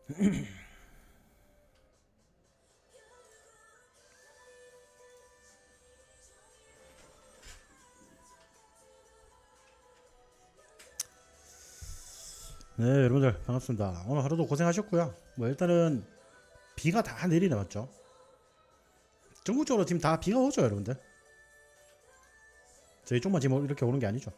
네, 여러분들 반갑습니다. 오늘 하루도 고생하셨고요. 뭐 일단은 비가 다 내리네 맞죠? 전국적으로 지금 다 비가 오죠, 여러분들. 저희 쪽만 지금 이렇게 오는 게 아니죠.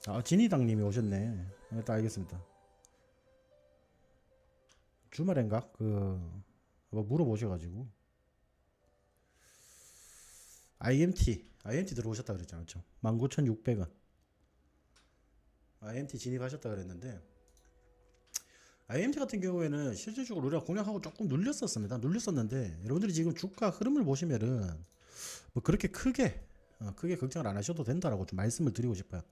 아, 진이당님이 오셨네. 일단 알겠습니다. 주말엔가 뭐 물어보셔가지고 IMT 들어오셨다 그랬잖아요, 그렇죠? 19,600원. IMT 진입하셨다 그랬는데 IMT 같은 경우에는 실질적으로 우리가 공략하고 조금 눌렸었는데 여러분들이 지금 주가 흐름을 보시면은 뭐 그렇게 크게 걱정을 안 하셔도 된다라고 좀 말씀을 드리고 싶어요.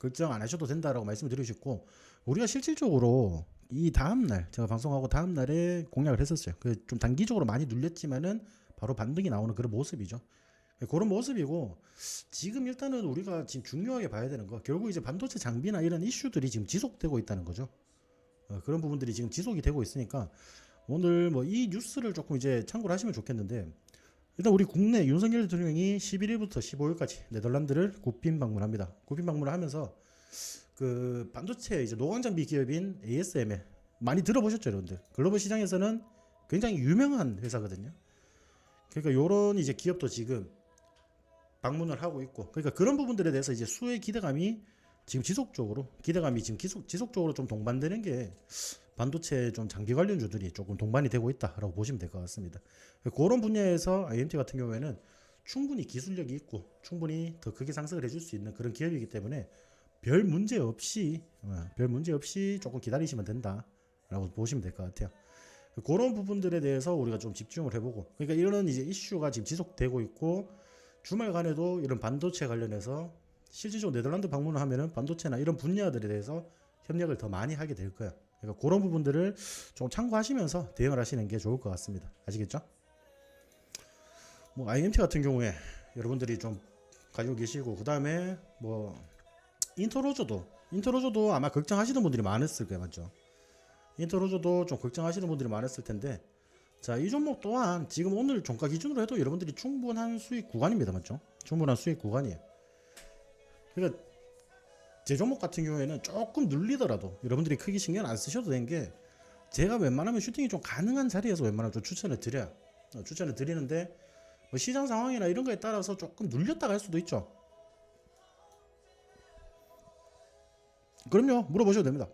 걱정 안 하셔도 된다라고 말씀을 드리고 싶고, 우리가 실질적으로 이 다음날 제가 방송하고 다음날에 공략을 했었어요. 그 좀 단기적으로 많이 눌렸지만은 바로 반등이 나오는 그런 모습이죠. 그런 모습이고, 지금 일단은 우리가 지금 중요하게 봐야 되는 거, 결국 이제 반도체 장비나 이런 이슈들이 지금 지속되고 있다는 거죠. 그런 부분들이 지금 지속이 되고 있으니까 오늘 뭐 이 뉴스를 조금 이제 참고를 하시면 좋겠는데, 일단 우리 국내 윤석열 대통령이 11일부터 15일까지 네덜란드를 국빈 방문합니다. 국빈 방문을 하면서 그 반도체 이제 노광장비 기업인 ASML 많이 들어보셨죠, 여러분들? 글로벌 시장에서는 굉장히 유명한 회사거든요. 그러니까 요런 이제 기업도 지금 방문을 하고 있고, 그러니까 그런 부분들에 대해서 이제 수의 기대감이 지금 지속적으로 좀 동반되는 게 반도체 좀 장비 관련주들이 조금 동반이 되고 있다라고 보시면 될 것 같습니다. 그런 분야에서 IMT 같은 경우에는 충분히 기술력이 있고 충분히 더 크게 상승을 해줄 수 있는 그런 기업이기 때문에 별 문제 없이 조금 기다리시면 된다라고 보시면 될 것 같아요. 그런 부분들에 대해서 우리가 좀 집중을 해보고, 그러니까 이런 이제 이슈가 지금 지속되고 있고, 주말간에도 이런 반도체 관련해서 실질적으로 네덜란드 방문을 하면은 반도체나 이런 분야들에 대해서 협력을 더 많이 하게 될 거야. 그러니까 그런 부분들을 좀 참고하시면서 대응을 하시는 게 좋을 것 같습니다. 아시겠죠? 뭐 IMT 같은 경우에 여러분들이 좀 가지고 계시고, 그 다음에 뭐 인터로저도 아마 걱정하시는 분들이 많았을 거예요, 맞죠? 인터로저도 좀 걱정하시는 분들이 많았을 텐데, 자, 이 종목 또한 지금 오늘 종가 기준으로 해도 여러분들이 충분한 수익 구간입니다, 맞죠? 충분한 수익 구간이에요. 그러니까 제 종목 같은 경우에는 조금 눌리더라도 여러분들이 크게 신경 안 쓰셔도 되는 게, 제가 웬만하면 슈팅이 좀 가능한 자리에서 웬만하면 좀 추천을 드려요. 추천을 드리는데 뭐 시장 상황이나 이런 거에 따라서 조금 눌렸다가 할 수도 있죠. 그럼요, 물어보셔도 됩니다.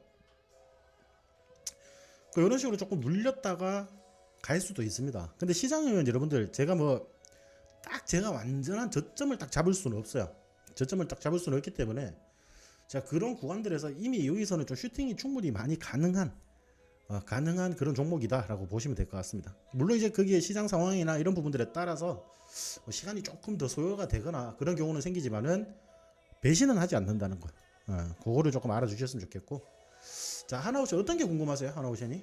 이런 식으로 조금 눌렸다가 갈 수도 있습니다. 근데 시장은 여러분들 제가 완전한 저점을 딱 잡을 수는 없어요. 저점을 딱 잡을 수는 없기 때문에, 자, 그런 구간들에서 이미 여기서는 좀 슈팅이 충분히 많이 가능한 그런 종목이다라고 보시면 될 것 같습니다. 물론 이제 거기에 시장 상황이나 이런 부분들에 따라서 뭐 시간이 조금 더 소요가 되거나 그런 경우는 생기지만은 배신은 하지 않는다는 거. 그거를 조금 알아주셨으면 좋겠고. 자, 하나오션 어떤 게 궁금하세요? 하나오션이?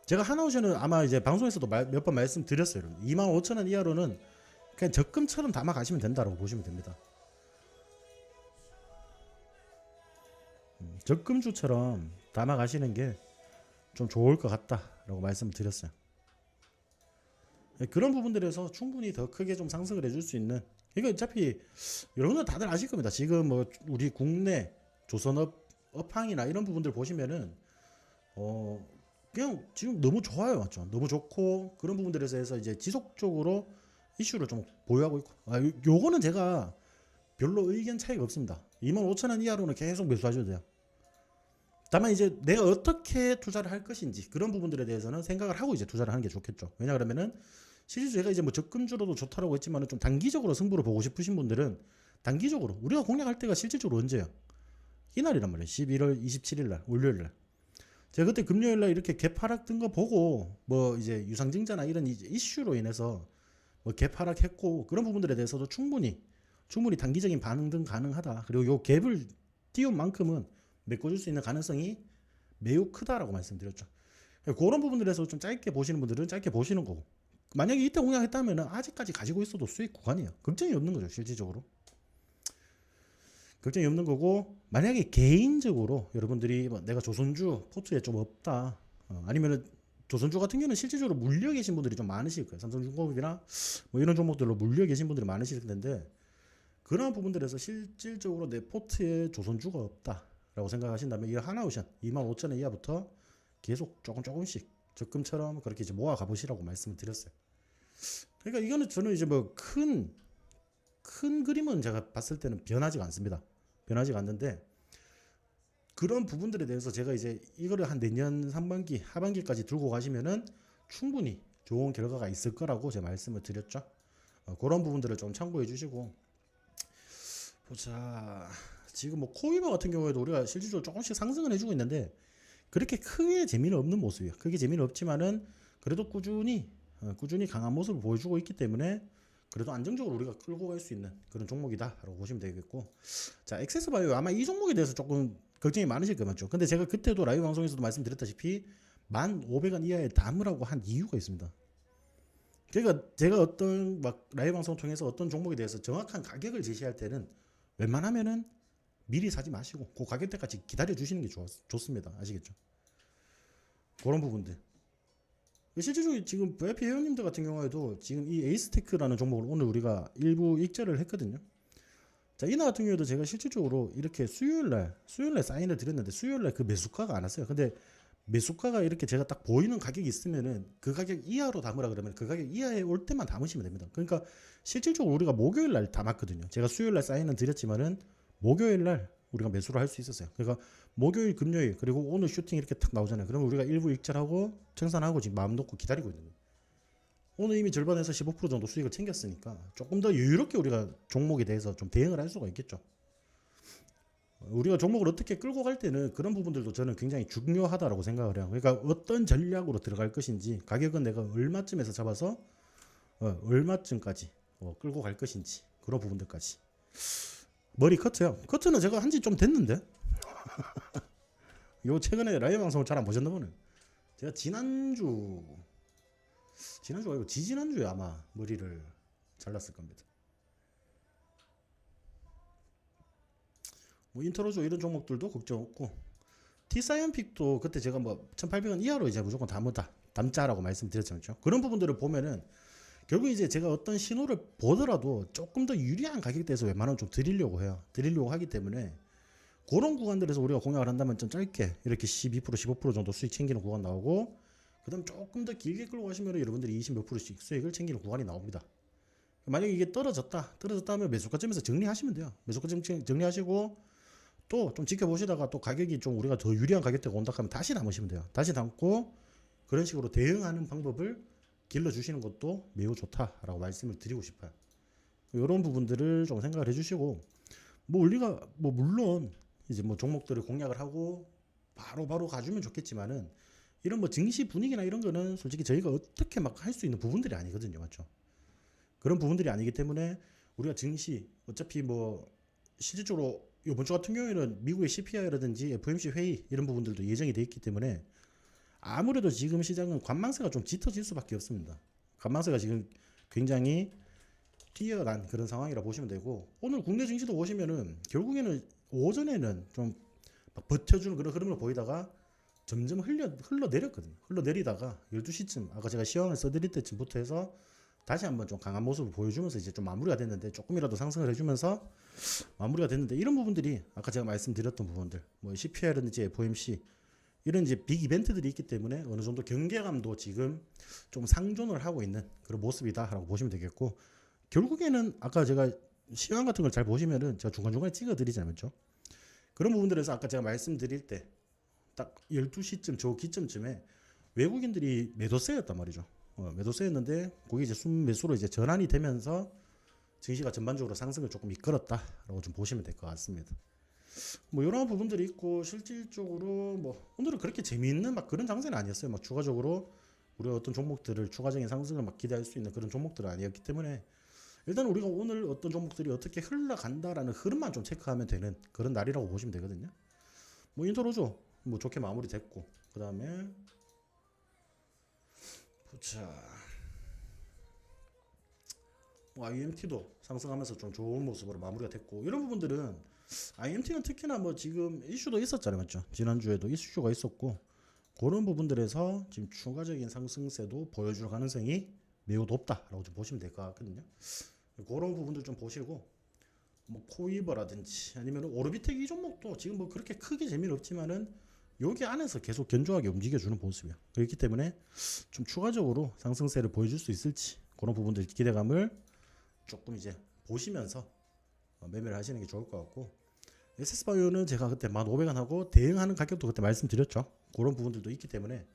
제가 하나오션은 아마 이제 방송에서도 몇 번 말씀드렸어요. 25,000원 이하로는 그냥 적금처럼 담아 가시면 된다고 보시면 됩니다. 적금주처럼 담아 가시는 게 좀 좋을 것 같다라고 말씀을 드렸어요. 그런 부분들에서 충분히 더 크게 좀 상승을 해줄 수 있는, 이거 어차피 여러분들 다들 아실 겁니다. 지금 뭐 우리 국내 조선업 업황이나 이런 부분들 보시면은 그냥 지금 너무 좋아요, 맞죠? 너무 좋고, 그런 부분들에서 해서 이제 지속적으로 이슈를 좀 보유하고 있고, 요거는 제가 별로 의견 차이가 없습니다. 25,000원 이하로는 계속 매수하셔도 돼요. 다만 이제 내가 어떻게 투자를 할 것인지 그런 부분들에 대해서는 생각을 하고 이제 투자를 하는 게 좋겠죠. 왜냐 그러면은 실제 제가 이제 뭐 적금주로도 좋다라고 했지만은, 좀 단기적으로 승부를 보고 싶으신 분들은 단기적으로 우리가 공략할 때가 실질적으로 언제야? 이날이란 말이에요. 11월 27일 날, 월요일 날. 제가 그때 금요일 날 이렇게 개파락 뜬 거 보고, 뭐 이제 유상증자나 이런 이제 이슈로 인해서 뭐 개파락했고, 그런 부분들에 대해서도 충분히 단기적인 반등 가능하다. 그리고 요 갭을 띄운 만큼은 메꿔줄 수 있는 가능성이 매우 크다라고 말씀드렸죠. 그런 부분들에서 좀 짧게 보시는 분들은 짧게 보시는 거고, 만약에 이때 공략했다면 아직까지 가지고 있어도 수익 구간이에요. 걱정이 없는 거죠, 실질적으로. 걱정이 없는 거고, 만약에 개인적으로 여러분들이 뭐 내가 조선주 포트에 좀 없다, 아니면은 조선주 같은 경우는 실질적으로 물려 계신 분들이 좀 많으실 거예요. 삼성중공업이나 뭐 이런 종목들로 물려 계신 분들이 많으실 텐데, 그런 부분들에서 실질적으로 내 포트에 조선주가 없다라고 생각하신다면 이 하나오션 25,000원 이하부터 계속 조금씩 적금처럼 그렇게 이제 모아 가보시라고 말씀을 드렸어요. 그러니까 이거는 저는 이제 뭐 큰 그림은 제가 봤을 때는 변하지가 않습니다. 변하지가 않는데, 그런 부분들에 대해서 제가 이제 이거를 한 내년 상반기 하반기까지 들고 가시면은 충분히 좋은 결과가 있을 거라고 제가 말씀을 드렸죠. 그런 부분들을 좀 참고해 주시고, 보자. 지금 뭐 코이버 같은 경우에도 우리가 실질적으로 조금씩 상승을 해주고 있는데 그렇게 크게 재미는 없는 모습이에요. 크게 재미는 없지만은 그래도 꾸준히 강한 모습을 보여주고 있기 때문에 그래도 안정적으로 우리가 끌고 갈 수 있는 그런 종목이다라고 보시면 되겠고, 자, 액세스바이오 아마 이 종목에 대해서 조금 걱정이 많으실 것 같죠. 근데 제가 그때도 라이브 방송에서도 말씀드렸다시피 1,500원 이하에 담으라고 한 이유가 있습니다. 그러니까 제가 어떤 막 라이브 방송 통해서 어떤 종목에 대해서 정확한 가격을 제시할 때는 웬만하면은 미리 사지 마시고 그 가격대까지 기다려 주시는 게 좋습니다. 아시겠죠? 그런 부분들. 실질적으로 지금 VIP 회원님들 같은 경우에도 지금 이 에이스테크라는 종목을 오늘 우리가 일부 익절을 했거든요. 자, 이나 같은 경우에도 제가 실질적으로 이렇게 수요일날 사인을 드렸는데 수요일날 그 매수가가 안 왔어요. 근데 매수가가 이렇게 제가 딱 보이는 가격이 있으면은 그 가격 이하로 담으라 그러면 그 가격 이하에 올 때만 담으시면 됩니다. 그러니까 실질적으로 우리가 목요일날 담았거든요. 제가 수요일날 사인은 드렸지만은 목요일날 우리가 매수를 할 수 있었어요. 그러니까 목요일, 금요일 그리고 오늘 슈팅 이렇게 탁 나오잖아요. 그러면 우리가 일부 익절하고 청산하고 지금 마음 놓고 기다리고 있는 거예요. 오늘 이미 절반에서 15% 정도 수익을 챙겼으니까 조금 더 여유롭게 우리가 종목에 대해서 좀 대응을 할 수가 있겠죠. 우리가 종목을 어떻게 끌고 갈 때는 그런 부분들도 저는 굉장히 중요하다고 생각을 해요. 그러니까 어떤 전략으로 들어갈 것인지, 가격은 내가 얼마쯤에서 잡아서 얼마쯤까지 끌고 갈 것인지, 그런 부분들까지. 머리 커트요. 커트는 제가 한지 좀 됐는데 요 최근에 라이브 방송을 잘 안 보셨나 보네. 제가 지난주가 아니고 지지난주에 아마 머리를 잘랐을 겁니다. 뭐 인터로조 이런 종목들도 걱정 없고, T사이언픽도 그때 제가 뭐 1,800원 이하로 이제 무조건 담자라고 말씀드렸잖아요. 그런 부분들을 보면은 결국 이제 제가 어떤 신호를 보더라도 조금 더 유리한 가격대에서 웬만하면 좀 드리려고 해요. 드리려고 하기 때문에 그런 구간들에서 우리가 공략을 한다면 좀 짧게 이렇게 12% 15% 정도 수익 챙기는 구간 나오고, 그 다음 조금 더 길게 끌고 가시면 여러분들이 20몇 %씩 수익을 챙기는 구간이 나옵니다. 만약에 이게 떨어졌다 하면 매수가점에서 정리하시면 돼요. 매수가점 정리하시고 또 좀 지켜보시다가 또 가격이 좀 우리가 더 유리한 가격대가 온다 하면 다시 담으시면 돼요. 다시 담고 그런 식으로 대응하는 방법을 길러주시는 것도 매우 좋다라고 말씀을 드리고 싶어요. 이런 부분들을 좀 생각을 해주시고, 뭐 우리가 뭐 물론 이제 뭐 종목들을 공략을 하고 바로 가주면 좋겠지만은 이런 뭐 증시 분위기나 이런 거는 솔직히 저희가 어떻게 막 할 수 있는 부분들이 아니거든요, 맞죠? 그런 부분들이 아니기 때문에 우리가 증시 어차피 뭐 실질적으로 이번 주 같은 경우에는 미국의 CPI라든지 FOMC 회의 이런 부분들도 예정이 돼 있기 때문에 아무래도 지금 시장은 관망세가 좀 짙어질 수밖에 없습니다. 관망세가 지금 굉장히 뛰어난 그런 상황이라 보시면 되고, 오늘 국내 증시도 보시면은 결국에는 오전에는 좀 버텨주는 그런 흐름을 보이다가 점점 흘러내렸거든요. 흘러내리다가 12시쯤 아까 제가 시황을 써드릴 때쯤부터 해서 다시 한번 좀 강한 모습을 보여주면서 이제 좀 마무리가 됐는데, 조금이라도 상승을 해주면서 마무리가 됐는데, 이런 부분들이 아까 제가 말씀드렸던 부분들 뭐 CPI라든지 FOMC 이런 이제 빅 이벤트들이 있기 때문에 어느 정도 경계감도 지금 좀 상존을 하고 있는 그런 모습이다라고 보시면 되겠고, 결국에는 아까 제가 시황 같은 걸 잘 보시면은 제가 중간중간에 찍어드리지 않았죠. 그런 부분들에서 아까 제가 말씀드릴 때 딱 12시쯤 저 기점쯤에 외국인들이 매도세였단 말이죠. 매도세였는데 그게 이제 순매수로 이제 전환이 되면서 증시가 전반적으로 상승을 조금 이끌었다라고 좀 보시면 될 것 같습니다. 뭐 이런 부분들이 있고, 실질적으로 뭐 오늘은 그렇게 재미있는 막 그런 장세는 아니었어요. 막 추가적으로 우리가 어떤 종목들을 추가적인 상승을 막 기대할 수 있는 그런 종목들은 아니었기 때문에 일단 우리가 오늘 어떤 종목들이 어떻게 흘러간다라는 흐름만 좀 체크하면 되는 그런 날이라고 보시면 되거든요. 뭐 인터로죠. 뭐 좋게 마무리됐고, 그 다음에 보자. 뭐 IMT도 상승하면서 좀 좋은 모습으로 마무리가 됐고 이런 부분들은 IMT는 특히나 뭐 지금 이슈도 있었잖아요, 맞죠? 지난주에도 이슈가 있었고 그런 부분들에서 지금 추가적인 상승세도 보여줄 가능성이 매우 높다라고 좀 보시면 될 것 같거든요. 그런 부분들 좀 보시고 뭐 코이버라든지 아니면 오르비텍 이 종목도 지금 뭐 그렇게 크게 재미는 없지만은 여기 안에서 계속 견조하게 움직여주는 모습이에요. 그렇기 때문에 좀 추가적으로 상승세를 보여줄 수 있을지 그런 부분들 기대감을 조금 이제 보시면서 매매를 하시는 게 좋을 것 같고 SS바이오는 제가 그때 1,500원 하고 대응하는 가격도 그때 말씀드렸죠. 그런 부분들도 있기 때문에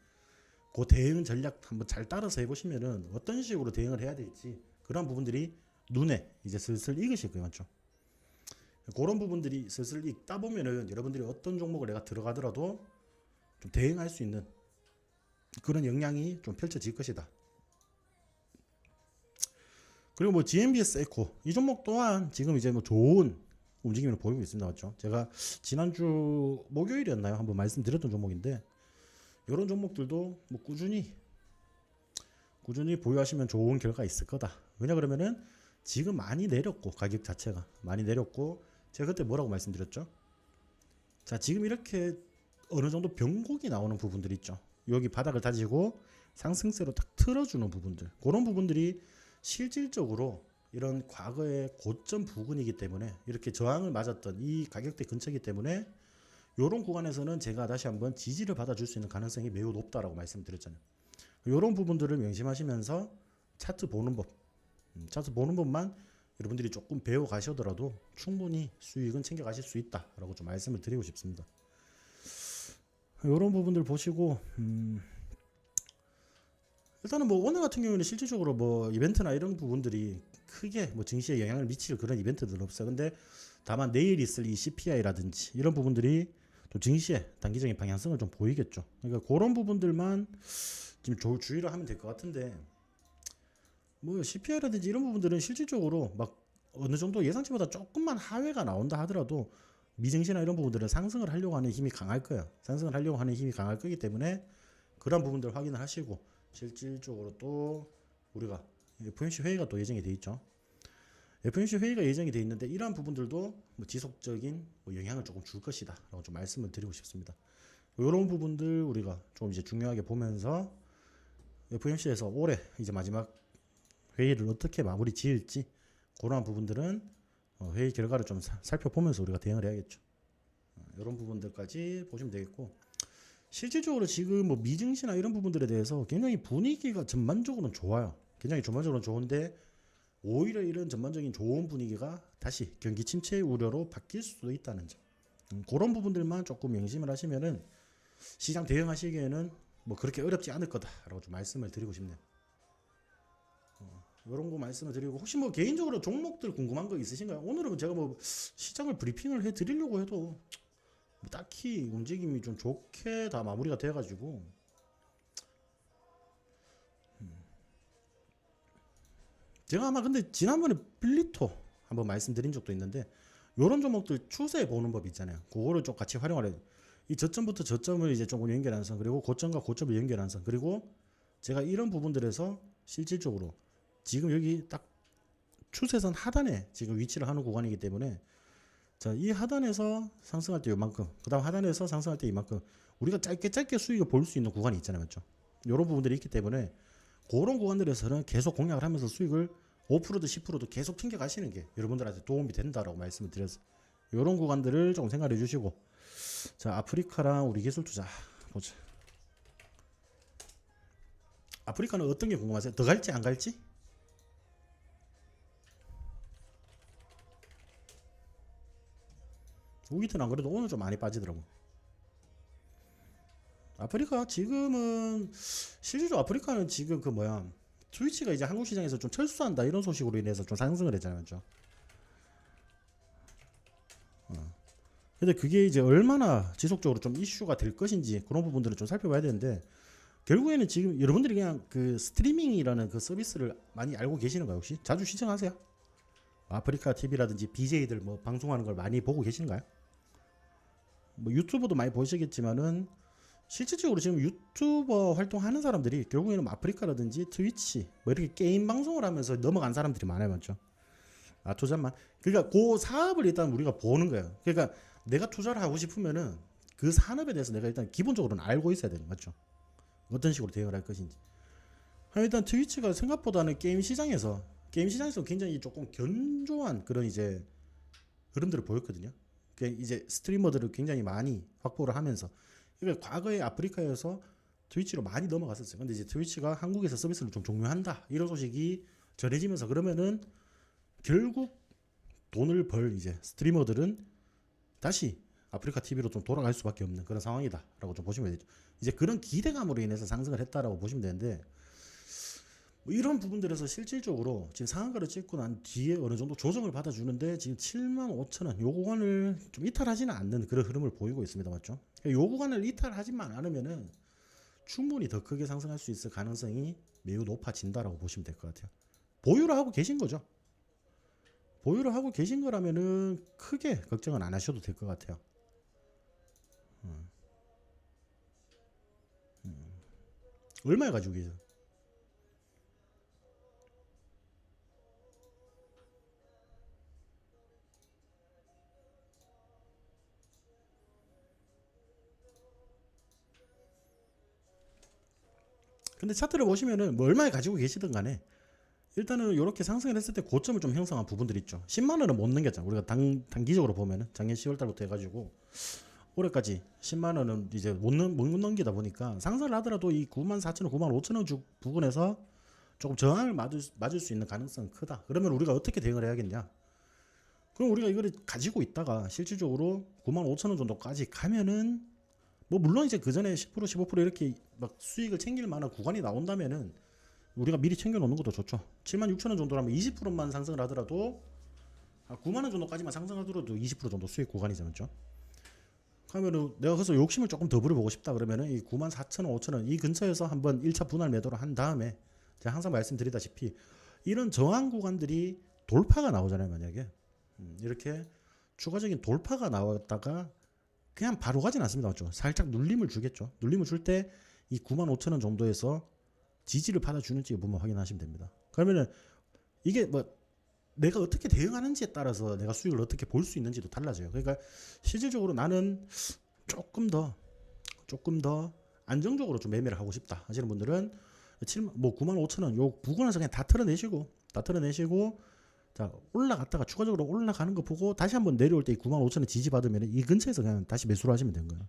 그 대응 전략 한번 잘 따라서 해보시면은 어떤 식으로 대응을 해야 될지 그런 부분들이 눈에 이제 슬슬 익으실 거예요, 맞죠? 그런 부분들이 슬슬 익다 보면은 여러분들이 어떤 종목을 내가 들어가더라도 좀 대응할 수 있는 그런 역량이 좀 펼쳐질 것이다. 그리고 뭐 GMBS 에코 이 종목 또한 지금 이제 뭐 좋은 움직임을 보이고 있습니다, 맞죠? 제가 지난주 목요일이었나요? 한번 말씀드렸던 종목인데 이런 종목들도 뭐 꾸준히 보유하시면 좋은 결과 있을 거다. 왜냐 그러면은 지금 많이 내렸고 가격 자체가 많이 내렸고 제가 그때 뭐라고 말씀드렸죠? 자, 지금 이렇게 어느 정도 변곡이 나오는 부분들 있죠. 여기 바닥을 다지고 상승세로 딱 틀어주는 부분들, 그런 부분들이 실질적으로 이런 과거의 고점 부근이기 때문에 이렇게 저항을 맞았던 이 가격대 근처이기 때문에 이런 구간에서는 제가 다시 한번 지지를 받아줄 수 있는 가능성이 매우 높다라고 말씀드렸잖아요. 이런 부분들을 명심하시면서 차트 보는 법, 차트 보는 법만 여러분들이 조금 배워 가시더라도 충분히 수익은 챙겨 가실 수 있다라고 좀 말씀을 드리고 싶습니다. 이런 부분들 보시고 일단은 뭐 오늘 같은 경우는 실질적으로 뭐 이벤트나 이런 부분들이 크게 뭐 증시에 영향을 미칠 그런 이벤트들은 없어요. 근데 다만 내일 있을 이 CPI라든지 이런 부분들이 또 증시의 단기적인 방향성을 좀 보이겠죠. 그러니까 그런 부분들만 지금 주의를 하면 될 것 같은데 뭐 CPI라든지 이런 부분들은 실질적으로 막 어느 정도 예상치보다 조금만 하회가 나온다 하더라도 미증시나 이런 부분들은 상승을 하려고 하는 힘이 강할 거예요. 상승을 하려고 하는 힘이 강할 거기 때문에 그런 부분들 확인을 하시고 실질적으로 또 우리가 FOMC 회의가 또 예정이 돼 있죠. FOMC 회의가 예정이 돼 있는데 이러한 부분들도 뭐 지속적인 뭐 영향을 조금 줄 것이다 라고 좀 말씀을 드리고 싶습니다. 이런 부분들 우리가 좀 이제 중요하게 보면서 FOMC에서 올해 이제 마지막 회의를 어떻게 마무리 지을지 그러한 부분들은 회의 결과를 좀 살펴보면서 우리가 대응을 해야겠죠. 이런 부분들까지 보시면 되겠고 실질적으로 지금 뭐 미증시나 이런 부분들에 대해서 굉장히 분위기가 전반적으로는 좋아요. 굉장히 전반적으로는 좋은데 오히려 이런 전반적인 좋은 분위기가 다시 경기 침체 우려로 바뀔 수도 있다는 점. 그런 부분들만 조금 명심을 하시면은 시장 대응하시기에는 뭐 그렇게 어렵지 않을 거다라고 좀 말씀을 드리고 싶네요. 이런 거 말씀을 드리고 혹시 뭐 개인적으로 종목들 궁금한 거 있으신가요? 오늘은 제가 뭐 시장을 브리핑을 해 드리려고 해도 딱히 움직임이 좀 좋게 다 마무리가 돼가지고 제가 아마 근데 지난번에 빌리토 한번 말씀드린 적도 있는데 이런 종목들 추세 보는 법 있잖아요. 그거를 좀 같이 활용하려. 이 저점부터 저점을 이제 조금 연결하는 선 그리고 고점과 고점을 연결하는 선 그리고 제가 이런 부분들에서 실질적으로 지금 여기 딱 추세선 하단에 지금 위치를 하는 구간이기 때문에 자, 이 하단에서 상승할 때 이만큼, 그 다음 하단에서 상승할 때 이만큼 우리가 짧게 수익을 볼 수 있는 구간이 있잖아요, 맞죠? 이런 부분들이 있기 때문에 그런 구간들에서는 계속 공략을 하면서 수익을 5%도 10%도 계속 챙겨가시는 게 여러분들한테 도움이 된다라고 말씀을 드렸어요. 이런 구간들을 조금 생각해 주시고 자, 아프리카랑 우리 기술 투자 보자. 아프리카는 어떤 게 궁금하세요? 더 갈지 안 갈지? 우기트는 안 그래도 오늘 좀 많이 빠지더라고. 아프리카 지금은 실질적으로 아프리카는 지금 그 뭐야 트위치가 이제 한국 시장에서 좀 철수한다 이런 소식으로 인해서 좀 상승을 했잖아요, 맞죠? 근데 그게 이제 얼마나 지속적으로 좀 이슈가 될 것인지 그런 부분들을 좀 살펴봐야 되는데 결국에는 지금 여러분들이 그냥 그 스트리밍이라는 그 서비스를 많이 알고 계시는가요? 혹시 자주 시청하세요? 아프리카 TV라든지 BJ들 뭐 방송하는 걸 많이 보고 계시는가요? 뭐 유튜브도 많이 보시겠지만은 실질적으로 지금 유튜버 활동하는 사람들이 결국에는 뭐 아프리카라든지 트위치 뭐 이렇게 게임 방송을 하면서 넘어간 사람들이 많아요, 맞죠? 아, 투자만. 그러니까 그 사업을 일단 우리가 보는 거예요. 그러니까 내가 투자를 하고 싶으면은 그 산업에 대해서 내가 일단 기본적으로는 알고 있어야 되는 거죠. 어떤 식으로 대응을 할 것인지. 일단 트위치가 생각보다는 게임 시장에서 굉장히 조금 견조한 그런 이제 흐름들을 보였거든요. 이제 스트리머들을 굉장히 많이 확보를 하면서, 그러니까 과거에 아프리카에서 트위치로 많이 넘어갔었어요. 근데 이제 트위치가 한국에서 서비스를 좀 종료한다 이런 소식이 전해지면서, 그러면은 결국 돈을 벌 이제 스트리머들은 다시 아프리카 TV로 좀 돌아갈 수밖에 없는 그런 상황이다라고 좀 보시면 되죠. 이제 그런 기대감으로 인해서 상승을 했다라고 보시면 되는데, 뭐 이런 부분들에서 실질적으로 지금 상한가를 찍고 난 뒤에 어느 정도 조정을 받아주는데 지금 75,000원 요 구간을 좀 이탈하지는 않는 그런 흐름을 보이고 있습니다, 맞죠? 요 구간을 이탈하지만 않으면은 충분히 더 크게 상승할 수 있을 가능성이 매우 높아진다라고 보시면 될 것 같아요. 보유를 하고 계신 거죠. 보유를 하고 계신 거라면은 크게 걱정은 안 하셔도 될 것 같아요. 얼마에 가지고 계세요? 근데 차트를 보시면은 뭐 얼마에 가지고 계시든 간에 일단은 이렇게 상승을 했을 때 고점을 좀 형성한 부분들이 있죠. 10만 원은 못 넘겼잖아. 우리가 단기적으로 보면은 작년 10월 달부터 해가지고 올해까지 10만 원은 이제 못 넘기다 보니까 상승을 하더라도 이 94,000원, 95,000원 부근에서 조금 저항을 맞을 수 있는 가능성은 크다. 그러면 우리가 어떻게 대응을 해야겠냐? 그럼 우리가 이거를 가지고 있다가 실질적으로 95,000원 정도까지 가면은 뭐 물론 이제 그 전에 10% 15% 이렇게 막 수익을 챙길 만한 구간이 나온다면은 우리가 미리 챙겨 놓는 것도 좋죠. 76,000원 정도라면 20%만 상승을 하더라도 9만 원 정도까지만 상승하더라도 20% 정도 수익 구간이죠, 맞죠? 그러면은 내가 그래서 욕심을 조금 더 부려보고 싶다 그러면은 이 94,000원, 5,000원 이 근처에서 한번 1차 분할 매도를 한 다음에 제가 항상 말씀드리다시피 이런 저항 구간들이 돌파가 나오잖아요, 만약에 이렇게 추가적인 돌파가 나왔다가 그냥 바로 가진 않습니다, 맞죠? 살짝 눌림을 주겠죠. 눌림을 줄 때 이 95,000원 정도에서 지지를 받아주는지 부분 확인하시면 됩니다. 그러면은 이게 뭐 내가 어떻게 대응하는지에 따라서 내가 수익을 어떻게 볼 수 있는지도 달라져요. 그러니까 실질적으로 나는 조금 더 안정적으로 좀 매매를 하고 싶다 하시는 분들은 95,000원 요 부근에서 그냥 다 털어내시고 자 올라갔다가 추가적으로 올라가는 거 보고 다시 한번 내려올 때 95,000원 지지 받으면 이 근처에서 그냥 다시 매수를 하시면 되는 거예요.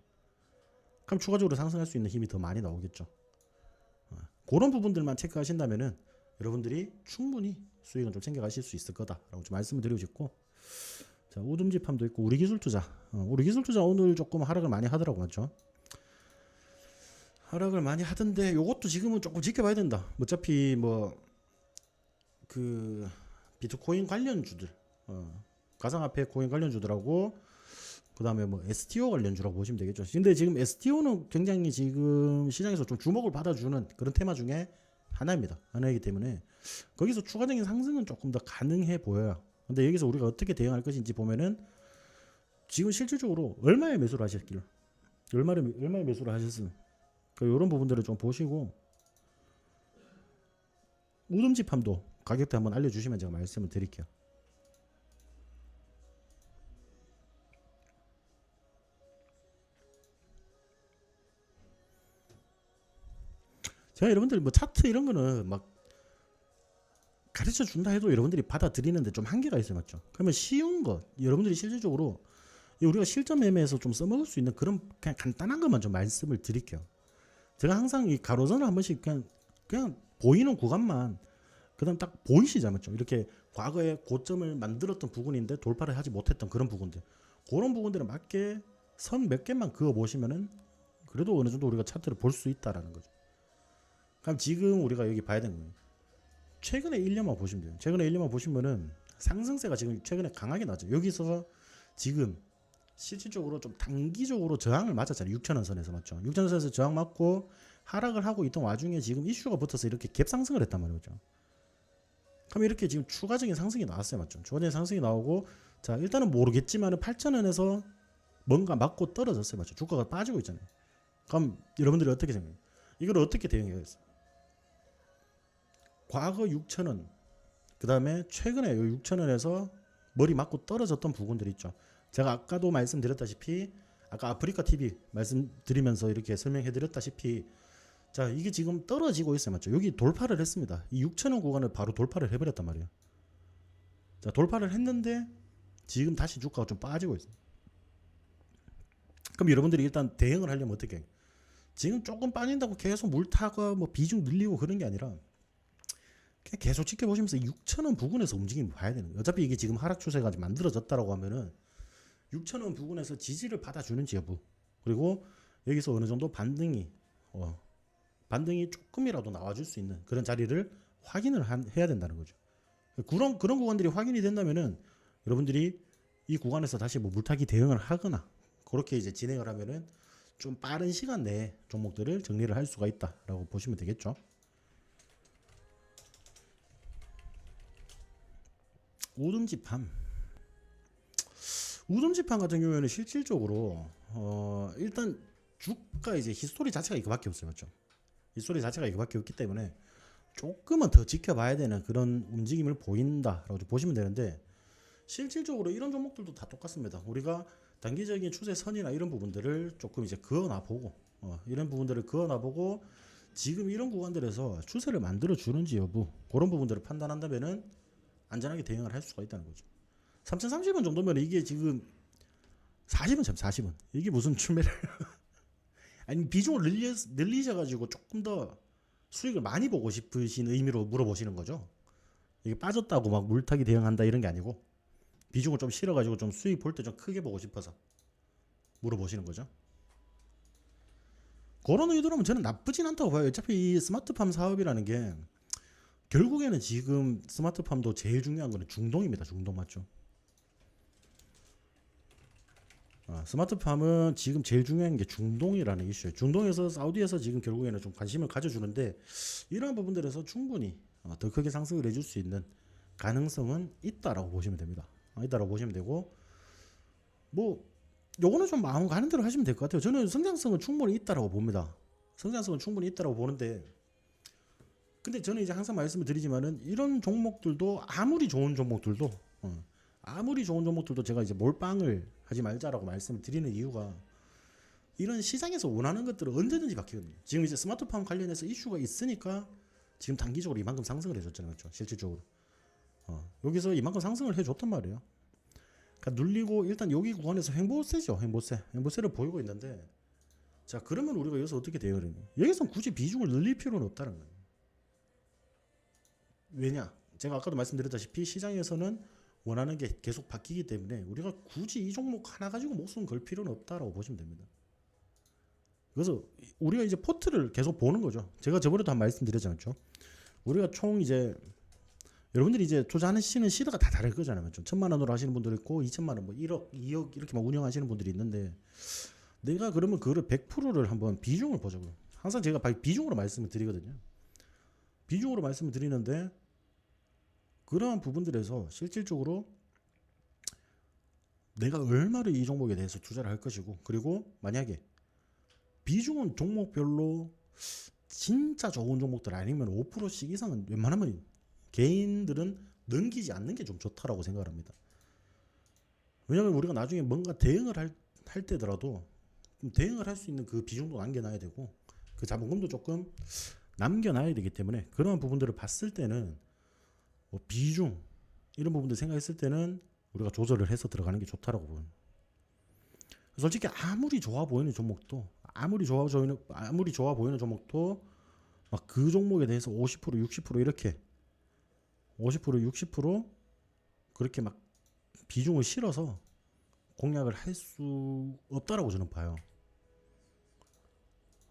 그럼 추가적으로 상승할 수 있는 힘이 더 많이 나오겠죠. 그런 부분들만 체크하신다면은 여러분들이 충분히 수익은 좀 챙겨가실 수 있을 거다라고 좀 말씀을 드리고 싶고, 자 우듬지팜도 있고 우리기술투자 오늘 조금 하락을 많이 하더라고, 맞죠? 하락을 많이 하던데 요것도 지금은 조금 지켜봐야 된다. 어차피 뭐 그 비트코인 관련주들, 가상화폐 코인 관련주들하고 그 다음에 뭐 STO 관련주라고 보시면 되겠죠. 근데 지금 STO는 굉장히 지금 시장에서 좀 주목을 받아주는 그런 테마 중에 하나이기 때문에 거기서 추가적인 상승은 조금 더 가능해 보여요. 근데 여기서 우리가 어떻게 대응할 것인지 보면은 지금 실질적으로 얼마에 매수를 하셨길래 얼마에 매수를 하셨으면 이런 부분들을 좀 보시고, 우듬지팜도 가격대 한번 알려주시면 제가 말씀을 드릴게요. 제가 여러분들 뭐 차트 이런 거는 막 가르쳐 준다 해도 여러분들이 받아들이는데 좀 한계가 있어요, 맞죠? 그러면 쉬운 것 여러분들이 실질적으로 우리가 실전 매매에서 좀 써먹을 수 있는 그런 그냥 간단한 것만 좀 말씀을 드릴게요. 제가 항상 이 가로선을 한 번씩 그냥 보이는 구간만 그다음 딱 보이시죠, 맞죠? 이렇게 과거에 고점을 만들었던 부분인데 돌파를 하지 못했던 그런 부분들, 그런 부분들에 맞게 선 몇 개만 그어 보시면은 그래도 어느 정도 우리가 차트를 볼 수 있다라는 거죠. 그럼 지금 우리가 여기 봐야 되는 거예요. 최근에 1년만 보시면 돼요. 최근에 1년만 보시면은 상승세가 지금 최근에 강하게 나죠. 여기서 지금 실질적으로 좀 단기적으로 저항을 맞았잖아요. 6,000원 선에서, 맞죠? 6,000원 선에서 저항 맞고 하락을 하고 있던 와중에 지금 이슈가 붙어서 이렇게 갭 상승을 했단 말이죠. 그럼 이렇게 지금 추가적인 상승이 나왔어요, 맞죠? 추가적인 상승이 나오고, 자 일단은 모르겠지만은 8,000원에서 뭔가 맞고 떨어졌어요, 맞죠? 주가가 빠지고 있잖아요. 그럼 여러분들이 어떻게 생각해요? 이걸 어떻게 대응해야겠어요? 과거 6천원, 그 다음에 최근에 6천원에서 머리 맞고 떨어졌던 부분들 있죠. 제가 아까도 말씀드렸다시피 아까 아프리카 TV 말씀드리면서 이렇게 설명해드렸다시피 자 이게 지금 떨어지고 있어요. 맞죠? 여기 돌파를 했습니다. 이 6천원 구간을 바로 돌파를 해버렸단 말이에요. 자 돌파를 했는데 지금 다시 주가가 좀 빠지고 있어요. 그럼 여러분들이 일단 대응을 하려면 어떻게 해요? 지금 조금 빠진다고 계속 물타고 뭐 비중 늘리고 그런 게 아니라 그냥 계속 지켜보시면서 6천원 부근에서 움직임을 봐야 되는 거예요. 어차피 이게 지금 하락 추세가 만들어졌다라고 하면은 6천원 부근에서 지지를 받아주는지 여부, 그리고 여기서 어느 정도 반등이 조금이라도 나와줄 수 있는 그런 자리를 확인을 해야 된다는 거죠. 그런 구간들이 확인이 된다면은 여러분들이 이 구간에서 다시 뭐 물타기 대응을 하거나 그렇게 이제 진행을 하면은 좀 빠른 시간 내에 종목들을 정리를 할 수가 있다라고 보시면 되겠죠. 우듬지팜 같은 경우에는 실질적으로 일단 주가 이제 히스토리 자체가 이거밖에 없어요. 맞죠? 히스토리 자체가 이거밖에 없기 때문에 조금은 더 지켜봐야 되는 그런 움직임을 보인다라고 보시면 되는데, 실질적으로 이런 종목들도 다 똑같습니다. 우리가 단기적인 추세선이나 이런 부분들을 조금 이제 그어놔보고 이런 부분들을 그어놔보고 지금 이런 구간들에서 추세를 만들어 주는지 여부, 그런 부분들을 판단한다면은 안전하게 대응을 할 수가 있다는 거죠. 3030원 정도면 이게 지금 40원 이게 무슨 추매를 아니 비중을 늘리셔가지고 조금 더 수익을 많이 보고 싶으신 의미로 물어보시는 거죠. 이게 빠졌다고 막 물타기 대응한다 이런 게 아니고 비중을 좀 실어가지고 좀 수익 볼 때 좀 크게 보고 싶어서 물어보시는 거죠. 그런 의도라면 저는 나쁘진 않다고 봐요. 어차피 이 스마트팜 사업이라는 게 결국에는 지금 스마트팜도 제일 중요한 거는 중동입니다. 중동 맞죠? 스마트팜은 지금 제일 중요한 게 중동이라는 이슈예요. 중동에서 사우디에서 지금 결국에는 좀 관심을 가져주는데 이러한 부분들에서 충분히 더 크게 상승을 해줄 수 있는 가능성은 있다라고 보시면 됩니다. 있다라고 보시면 되고, 뭐 요거는 좀 마음 가는 대로 하시면 될 것 같아요. 저는 성장성은 충분히 있다라고 봅니다. 성장성은 충분히 있다라고 보는데, 근데 저는 이제 항상 말씀을 드리지만은 이런 종목들도 아무리 좋은 종목들도 제가 이제 몰빵을 하지 말자라고 말씀을 드리는 이유가 이런 시장에서 원하는 것들은 언제든지 바뀌거든요. 지금 이제 스마트팜 관련해서 이슈가 있으니까 지금 단기적으로 이만큼 상승을 해줬잖아요. 맞죠? 실질적으로 여기서 이만큼 상승을 해줬단 말이에요. 그러니까 눌리고 일단 여기 구간에서 횡보세죠. 횡보세를 보이고 있는데, 자 그러면 우리가 여기서 어떻게 대응을 해요? 여기서 굳이 비중을 늘릴 필요는 없다는 거예요. 왜냐? 제가 아까도 말씀드렸다시피 시장에서는 원하는 게 계속 바뀌기 때문에 우리가 굳이 이 종목 하나 가지고 목숨 걸 필요는 없다라고 보시면 됩니다. 그래서 우리가 이제 포트를 계속 보는 거죠. 제가 저번에도 한 말씀드렸지 않죠? 우리가 총 이제 여러분들이 이제 투자하시는 시대가 다 다를 거잖아요. 1,000만 원으로 하시는 분들 있고 2천만 원, 뭐 1억, 2억 이렇게 막 운영하시는 분들이 있는데, 내가 그러면 그거를 100%를 한번 비중을 보자고요. 항상 제가 비중으로 말씀을 드리거든요. 비중으로 말씀을 드리는데 그러한 부분들에서 실질적으로 내가 얼마를 이 종목에 대해서 투자를 할 것이고, 그리고 만약에 비중은 종목별로 진짜 좋은 종목들 아니면 5%씩 이상은 웬만하면 개인들은 넘기지 않는 게 좀 좋다라고 생각을 합니다. 왜냐면 우리가 나중에 뭔가 대응을 할 때더라도 대응을 할 수 있는 그 비중도 남겨놔야 되고 그 자본금도 조금 남겨놔야 되기 때문에 그런 부분들을 봤을 때는 뭐 비중 이런 부분들 생각했을 때는 우리가 조절을 해서 들어가는 게 좋다라고 보여요. 솔직히 아무리 좋아 보이는 종목도 막 그 종목에 대해서 50% 60% 이렇게 50% 60% 그렇게 막 비중을 실어서 공략을 할 수 없다라고 저는 봐요.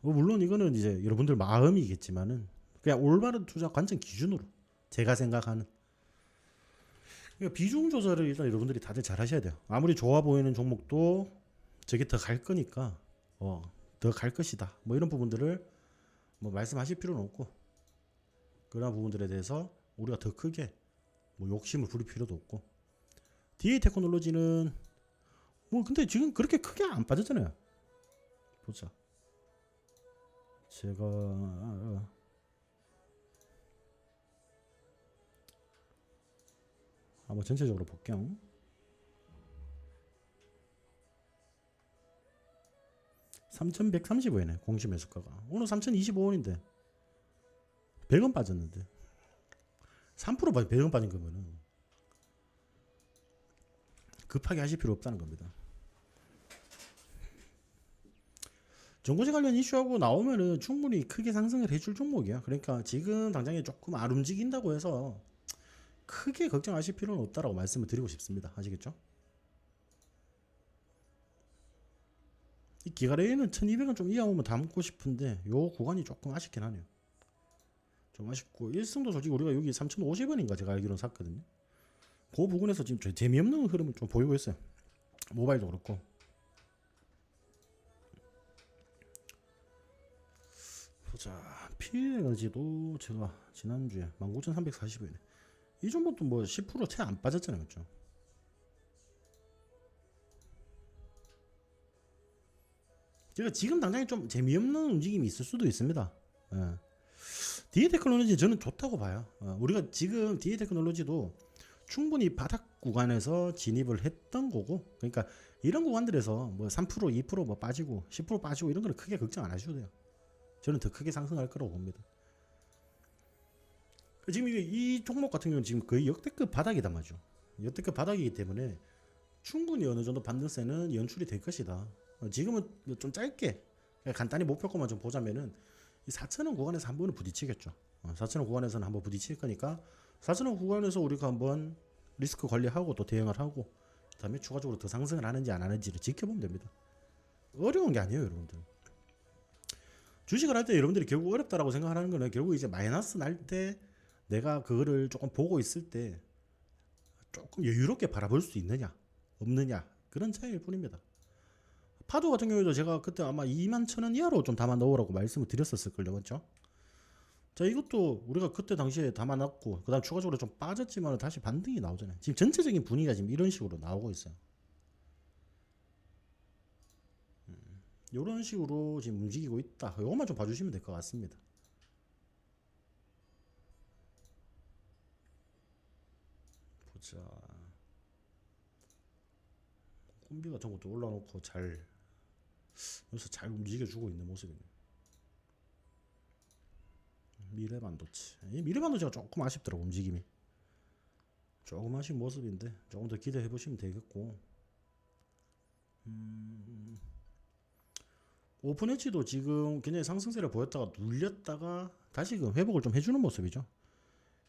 물론 이거는 이제 여러분들 마음이겠지만은 그냥 올바른 투자 관점 기준으로 제가 생각하는, 그러니까 비중 조절을 일단 여러분들이 다들 잘 하셔야 돼요. 아무리 좋아 보이는 종목도 저게 더 갈 거니까 더 갈 것이다 뭐 이런 부분들을 뭐 말씀하실 필요는 없고, 그런 부분들에 대해서 우리가 더 크게 뭐 욕심을 부릴 필요도 없고, DA 테크놀로지는 뭐 근데 지금 그렇게 크게 안 빠졌잖아요. 보자. 제가 한번 전체적으로 볼게요. 3,135원이네 공시 매수가가. 오늘 3,025원인데 100원 빠졌는데 3% 100원 빠진 거면은 급하게 하실 필요 없다는 겁니다. 정고시 관련 이슈하고 나오면은 충분히 크게 상승을 해줄 종목이야. 그러니까 지금 당장에 조금 안 움직인다고 해서 크게 걱정하실 필요는 없다라고 말씀을 드리고 싶습니다. 아시겠죠? 이 기가레이는 1200원 좀 이하오면 담고 싶은데 요 구간이 조금 아쉽긴 하네요. 좀 아쉽고 일승도 솔직히 우리가 여기 3050원인가 제가 알기로는 샀거든요. 그 부분에서 지금 재미없는 흐름을 좀 보이고 있어요. 모바일도 그렇고. 보자. PL에너지도 제가 지난주에 19,340원이네. 이 정도도 뭐 10% 채 안 빠졌잖아요. 그렇죠? 제가 지금 당장에 좀 재미없는 움직임이 있을 수도 있습니다. 예. DA 테크놀로지 저는 좋다고 봐요. 우리가 지금 DA 테크놀로지도 충분히 바닥 구간에서 진입을 했던 거고, 그러니까 이런 구간들에서 뭐 3%, 2%뭐 빠지고 10% 빠지고 이런 거는 크게 걱정 안 하셔도 돼요. 저는 더 크게 상승할 거라고 봅니다. 지금 이 종목 같은 경우는 지금 거의 역대급 바닥이단 말이죠. 역대급 바닥이기 때문에 충분히 어느 정도 반등세는 연출이 될 것이다. 지금은 좀 짧게 간단히 목표가만 좀 보자면은 이 4,000원 구간에서 한 번은 부딪히겠죠. 4,000원 구간에서는 한번 부딪힐 거니까 4,000원 구간에서 우리가 한번 리스크 관리하고 또 대응을 하고 그다음에 추가적으로 더 상승을 하는지 안 하는지를 지켜보면 됩니다. 어려운 게 아니에요, 여러분들. 주식을 할 때 여러분들이 결국 어렵다라고 생각하는 거는 결국 이제 마이너스 날 때 내가 그거를 조금 보고 있을 때 조금 여유롭게 바라볼 수 있느냐 없느냐 그런 차이일 뿐입니다. 파도 같은 경우에도 제가 그때 아마 21,000원 이하로 좀 담아 넣으라고 말씀을 드렸었을걸요. 그렇죠? 자, 이것도 우리가 그때 당시에 담아 놨고 그 다음 추가적으로 좀 빠졌지만 다시 반등이 나오잖아요. 지금 전체적인 분위기가 지금 이런 식으로 나오고 있어요. 이런 식으로 지금 움직이고 있다. 이것만 좀 봐주시면 될 것 같습니다. 보자. 콤비 같은 것도 올라놓고 잘 여기서 잘 움직여주고 있는 모습이네요. 미래반도체. 이 미래반도체가 조금 아쉽더라고 움직임이. 조금 아쉬운 모습인데 조금 더 기대해 보시면 되겠고. 오픈엣지도 지금 굉장히 상승세를 보였다가 눌렸다가 다시금 회복을 좀 해주는 모습이죠.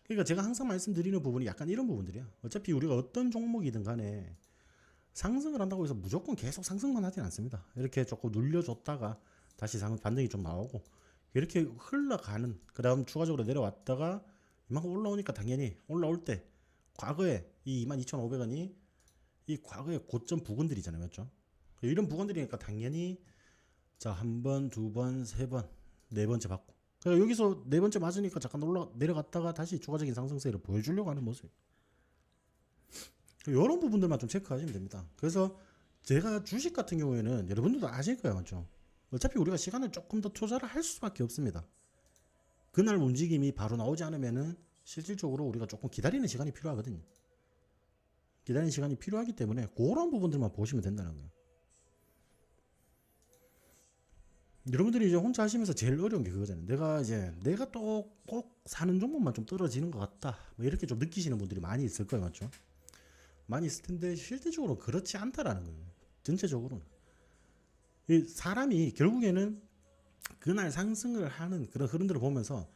그러니까 제가 항상 말씀드리는 부분이 약간 이런 부분들이야. 어차피 우리가 어떤 종목이든 간에 상승을 한다고 해서 무조건 계속 상승만 하진 않습니다. 이렇게 조금 눌려줬다가 다시 반등이 좀 나오고 이렇게 흘러가는, 그 다음 추가적으로 내려왔다가 이만큼 올라오니까 당연히 올라올 때 과거에 이 22,500원이 이 과거의 고점 부근들이잖아요. 맞죠? 이런 부근들이니까 당연히 자, 한 번, 두 번, 세 번, 네 번째 받고. 그러니까 여기서 네 번째 맞으니까 잠깐 내려갔다가 다시 추가적인 상승세를 보여주려고 하는 모습. 이런 부분들만 좀 체크하시면 됩니다. 그래서 제가 주식 같은 경우에는 여러분들도 아실 거예요. 맞죠? 어차피 우리가 시간을 조금 더 투자를 할 수밖에 없습니다. 그날 움직임이 바로 나오지 않으면은 실질적으로 우리가 조금 기다리는 시간이 필요하거든요. 기다리는 시간이 필요하기 때문에 그런 부분들만 보시면 된다는 거예요. 여러분들이 이제 혼자 하시면서 제일 어려운 게 그거잖아요. 내가 또 꼭 사는 종목만 좀 떨어지는 것 같다. 뭐 이렇게 좀 느끼시는 분들이 많이 있을 거예요. 맞죠? 많이 있을 텐데 실질적으로 그렇지 않다라는 거예요. 전체적으로는. 이 사람이 결국에는 그날 상승을 하는 그런 흐름들을 보면서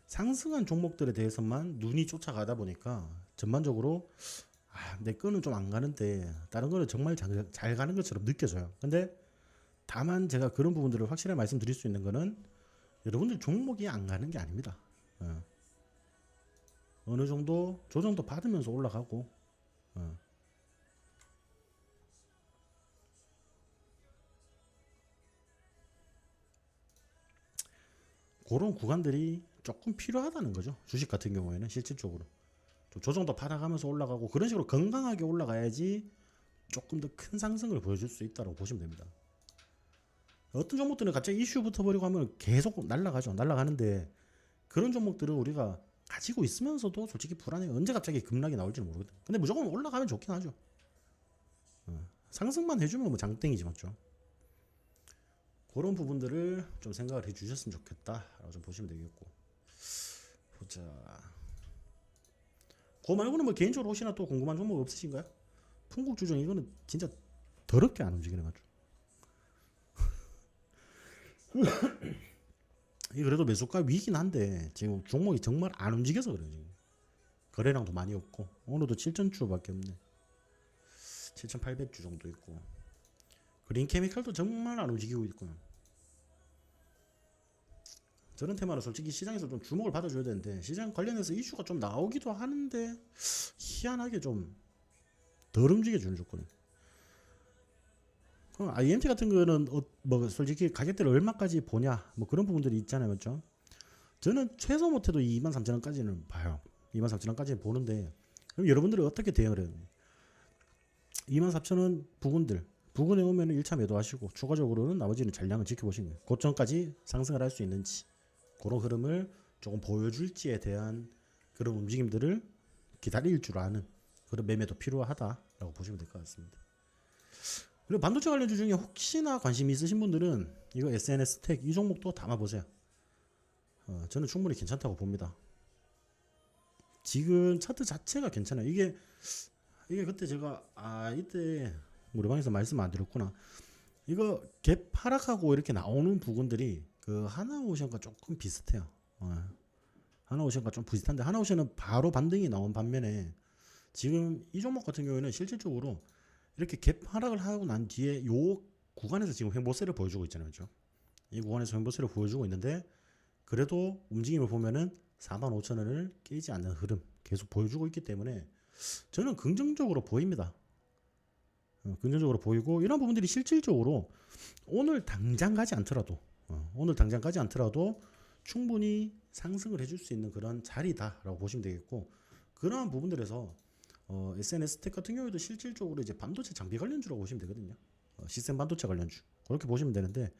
상승한 종목들에 대해서만 눈이 쫓아가다 보니까 전반적으로 내 거는 좀 안 가는데 다른 거는 정말 잘 가는 것처럼 느껴져요. 근데 다만 제가 그런 부분들을 확실하게 말씀드릴 수 있는 거는 여러분들 종목이 안 가는 게 아닙니다. 어느 정도 조정도 받으면서 올라가고 그런 구간들이 조금 필요하다는 거죠. 주식 같은 경우에는 실질적으로 좀 조정도 받아가면서 올라가고 그런 식으로 건강하게 올라가야지 조금 더 큰 상승을 보여줄 수 있다고 보시면 됩니다. 어떤 종목들은 갑자기 이슈 붙어버리고 하면 계속 날아가죠. 날아가는데 그런 종목들은 우리가 가지고 있으면서도 솔직히 불안해. 언제 갑자기 급락이 나올지는 모르거든. 근데 무조건 올라가면 좋긴 하죠. 상승만 해주면 뭐 장땡이지 맞죠. 그런 부분들을 좀 생각을 해주셨으면 좋겠다라고 좀 보시면 되겠고. 보자. 그거 말고는 뭐 개인적으로 혹시나 또 궁금한 종목 없으신가요? 풍국주정 이거는 진짜 더럽게 안 움직이네 가지고. 이 그래도 매수가 위긴 한데 지금 종목이 정말 안 움직여서 그래요 지금. 거래량도 많이 없고 오늘도 7,000주밖에 없네. 7,800주 정도 있고 그린케미칼도 정말 안 움직이고 있고요. 저런 테마는 솔직히 시장에서 좀 주목을 받아줘야 되는데 시장 관련해서 이슈가 좀 나오기도 하는데 희한하게 좀 덜 움직여주는 조건이. IMT 같은 거는 뭐 솔직히 가격대를 얼마까지 보냐 뭐 그런 부분들이 있잖아요 맞죠. 저는 최소 못해도 23,000원까지는 봐요. 23,000원까지는 보는데 그럼 여러분들은 어떻게 대응을 해요? 24,000원 부근에 오면 1차 매도하시고 추가적으로는 나머지는 잔량을 지켜보시는 거예요. 고점까지 상승을 할 수 있는지 그런 흐름을 조금 보여줄지에 대한 그런 움직임들을 기다릴 줄 아는 그런 매매도 필요하다라고 보시면 될 것 같습니다. 그리고 반도체 관련주 중에 혹시나 관심 있으신 분들은 이거 SNS 텍 이 종목도 담아보세요. 저는 충분히 괜찮다고 봅니다. 지금 차트 자체가 괜찮아요. 이게 그때 제가 이때 우리 방에서 말씀 안 드렸구나. 이거 갭 하락하고 이렇게 나오는 부분들이 그 하나오션과 조금 비슷해요. 하나오션과 좀 비슷한데 하나오션은 바로 반등이 나온 반면에 지금 이 종목 같은 경우에는 실질적으로 이렇게 갭 하락을 하고 난 뒤에 요 구간에서 지금 횡보세를 보여주고 있잖아요. 그렇죠? 이 구간에서 횡보세를 보여주고 있는데 그래도 움직임을 보면은 45,000원을 깨지 않는 흐름 계속 보여주고 있기 때문에 저는 긍정적으로 보입니다. 긍정적으로 보이고 이런 부분들이 실질적으로 오늘 당장 가지 않더라도 충분히 상승을 해줄 수 있는 그런 자리다라고 보시면 되겠고 그러한 부분들에서 SNS 텍 같은 경우에도 실질적으로 이제 반도체 장비 관련주라고 보시면 되거든요. 시스템 반도체 관련주 그렇게 보시면 되는데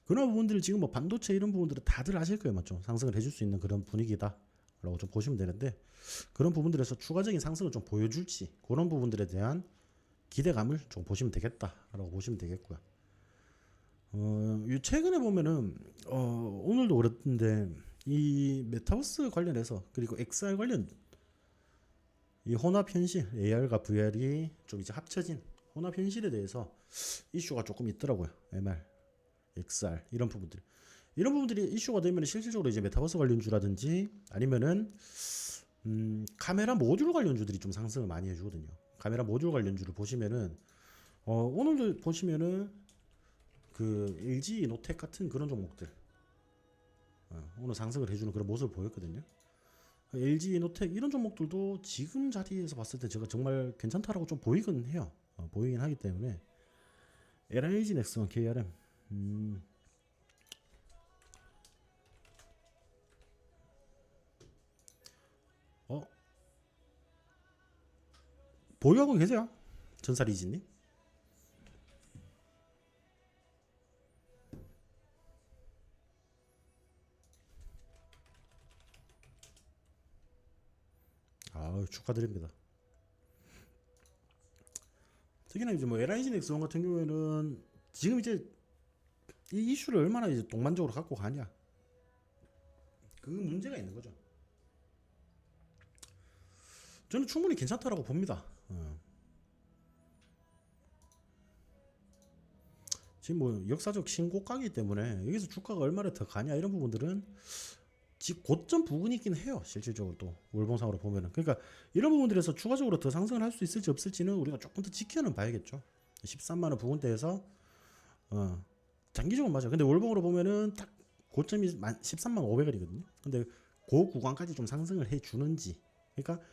그런 부분들을 지금 뭐 반도체 이런 부분들은 다들 아실 거예요, 맞죠? 상승을 해줄 수 있는 그런 분위기다라고 좀 보시면 되는데 그런 부분들에서 추가적인 상승을 좀 보여줄지 그런 부분들에 대한 기대감을 좀 보시면 되겠다라고 보시면 되겠고요. 최근에 보면은 오늘도 그랬는데 이 메타버스 관련해서 그리고 XR 관련 이 혼합 현실 AR과 VR이 좀 이제 합쳐진 혼합 현실에 대해서 이슈가 조금 있더라고요. MR, XR 이런 부분들이 이슈가 되면 실질적으로 이제 메타버스 관련주라든지 아니면은 카메라 모듈 관련주들이 좀 상승을 많이 해주거든요. 카메라 모듈 관련주를 보시면은 오늘도 보시면은 그 LG 이노텍 같은 그런 종목들 오늘 상승을 해주는 그런 모습을 보였거든요. LG 이노텍 이런 종목들도 지금 자리에서 봤을 때 제가 정말 괜찮다라고 좀 보이긴 해요. 보이긴 하기 때문에 LIG 넥슨 KRM 보유하고 계세요? 전사리지님? 축하드립니다. 특히나 이제 뭐 LIG 넥슨 같은 경우에는 지금 이제 이 이슈를 얼마나 이제 동반적으로 갖고 가냐 그 문제가 있는 거죠. 저는 충분히 괜찮다라고 봅니다. 지금 뭐 역사적 신고가이기 때문에 여기서 주가가 얼마나 더 가냐 이런 부분들은 지금 고점 부근이긴 해요. 실질적으로 또 월봉상으로 보면은 그러니까 이런 부분들에서 추가적으로 더 상승을 할 수 있을지 없을지는 우리가 조금 더 지켜는 봐야겠죠. 13만 원 부근대에서 장기적으로 맞아. 근데 월봉으로 보면은 딱 고점이 13만 500원이거든요. 근데 그 구간까지 좀 상승을 해 주는지. 그러니까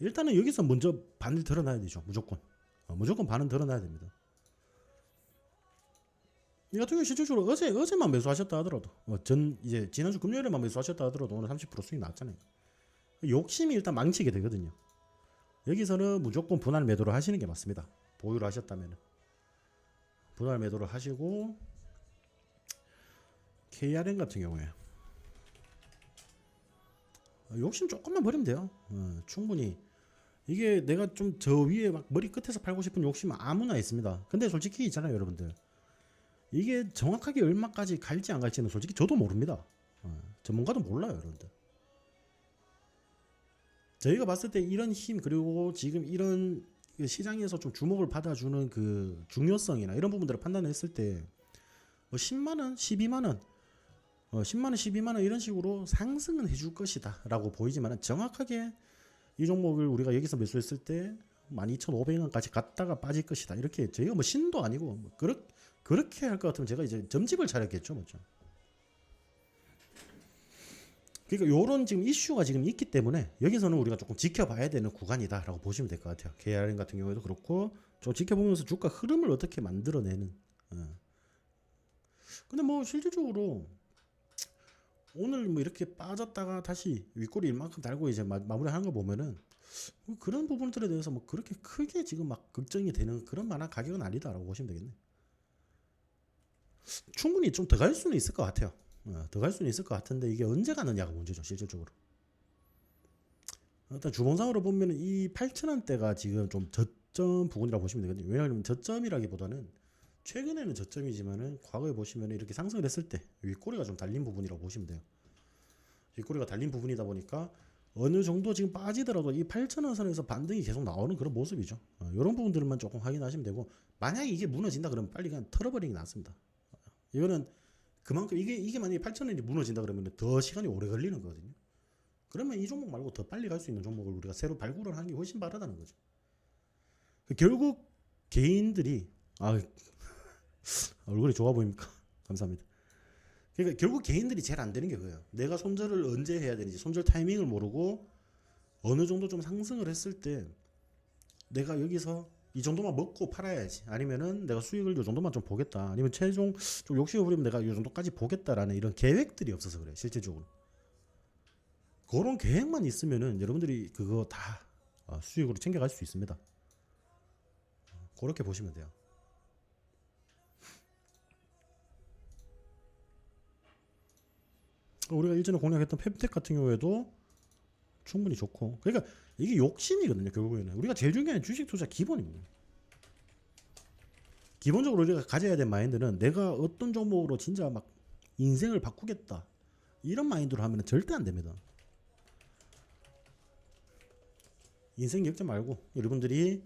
일단은 여기서 먼저 반을 드러나야 되죠. 무조건 반은 드러나야 됩니다. 이 같은 경우 실질적으로 어제만 매수하셨다 하더라도 이제 지난주 금요일에만 매수하셨다 하더라도 오늘 30% 수익 나왔잖아요. 욕심이 일단 망치게 되거든요. 여기서는 무조건 분할 매도를 하시는 게 맞습니다. 보유를 하셨다면 분할 매도를 하시고 KRN 같은 경우에 욕심 조금만 버리면 돼요. 충분히. 이게 내가 좀 저 위에 막 머리 끝에서 팔고 싶은 욕심은 아무나 있습니다. 근데 솔직히 있잖아요, 여러분들. 이게 정확하게 얼마까지 갈지 안 갈지는 솔직히 저도 모릅니다. 전문가도 몰라요, 여러분들. 저희가 봤을 때 이런 힘, 그리고 지금 이런 시장에서 좀 주목을 받아주는 그 중요성이나 이런 부분들을 판단했을 때 10만 원, 12만 원, 10만 원, 12만 원 이런 식으로 상승은 해줄 것이다라고 보이지만 정확하게 이 종목을 우리가 여기서 매수했을 때 12,500원까지 갔다가 빠질 것이다. 이렇게 저희가 뭐 신도 아니고 뭐 그렇게 할 것 같으면 제가 이제 점집을 차렸겠죠, 뭐죠. 그러니까 요런 지금 이슈가 지금 있기 때문에 여기서는 우리가 조금 지켜봐야 되는 구간이다라고 보시면 될 것 같아요. KRN 같은 경우에도 그렇고 좀 지켜보면서 주가 흐름을 어떻게 만들어내는. 근데 뭐 실질적으로 오늘 뭐 이렇게 빠졌다가 다시 윗꼬리 이만큼 달고 이제 마무리하는 거 보면은 뭐 그런 부분들에 대해서 뭐 그렇게 크게 지금 막 걱정이 되는 그런 만한 가격은 아니다라고 보시면 되겠네. 충분히 좀 더 갈 수는 있을 것 같아요. 더 갈 수는 있을 것 같은데 이게 언제 가느냐가 문제죠, 실질적으로. 일단 주봉상으로 보면 이 8,000원대가 지금 좀 저점 부분이라고 보시면 되거든요. 왜냐하면 저점이라기보다는 최근에는 저점이지만은 과거에 보시면 이렇게 상승을 했을 때 윗꼬리가 좀 달린 부분이라고 보시면 돼요. 윗꼬리가 달린 부분이다 보니까 어느 정도 지금 빠지더라도 이 8,000원 선에서 반등이 계속 나오는 그런 모습이죠. 이런 부분들만 조금 확인하시면 되고, 만약에 이게 무너진다 그러면 빨리 그냥 털어버리는 게 낫습니다. 이거는 그만큼 이게 만약에 8,000원이 무너진다 그러면 더 시간이 오래 걸리는 거거든요. 그러면 이 종목 말고 더 빨리 갈 수 있는 종목을 우리가 새로 발굴을 하는 게 훨씬 빠르다는 거죠. 결국 개인들이 얼굴이 좋아 보입니까? 감사합니다. 그러니까 결국 개인들이 제일 안 되는 게 그거예요. 내가 손절을 언제 해야 되는지 손절 타이밍을 모르고 어느 정도 좀 상승을 했을 때 내가 여기서 이 정도만 먹고 팔아야지, 아니면은 내가 수익을 이 정도만 좀 보겠다, 아니면 최종 좀 욕심을 부리면 내가 이 정도까지 보겠다라는 이런 계획들이 없어서 그래요, 실질적으로. 그런 계획만 있으면은 여러분들이 그거 다 수익으로 챙겨갈 수 있습니다. 그렇게 보시면 돼요. 우리가 일전에 공략했던 펩텍 같은 경우에도 충분히 좋고, 그러니까 이게 욕심이거든요. 결국에는 우리가 제일 중요한 주식 투자 기본입니다. 기본적으로 우리가 가져야 될 마인드는 내가 어떤 종목으로 진짜 막 인생을 바꾸겠다 이런 마인드로 하면 절대 안 됩니다. 인생 역전 말고 여러분들이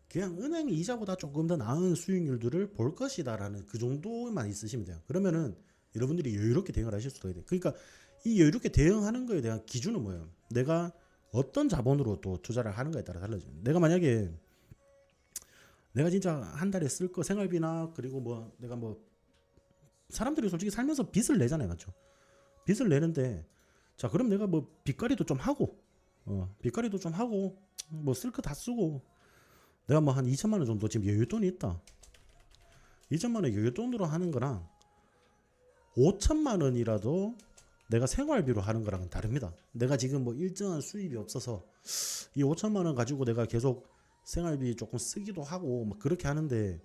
그냥 은행 이자보다 조금 더 나은 수익률들을 볼 것이다라는 그 정도만 있으시면 돼요. 그러면은 여러분들이 여유롭게 대응을 하실 수가 있어요. 그러니까 이 여유롭게 대응하는 거에 대한 기준은 뭐예요? 내가 어떤 자본으로 또 투자를 하는가에 따라 달라져요. 내가 만약에 내가 진짜 한 달에 쓸 거 생활비나, 그리고 뭐 내가 뭐 사람들이 솔직히 살면서 빚을 내잖아요, 맞죠? 빚을 내는데, 자 그럼 내가 뭐 빚거리도 좀 하고 빚거리도 좀 하고 뭐 쓸 거 다 쓰고 내가 뭐 한 2천만 원 정도 지금 여윳돈이 있다. 2천만 원 여윳돈으로 하는 거랑 5천만 원이라도 내가 생활비로 하는 거랑은 다릅니다. 내가 지금 뭐 일정한 수입이 없어서 이 5천만 원 가지고 내가 계속 생활비 조금 쓰기도 하고 막 그렇게 하는데,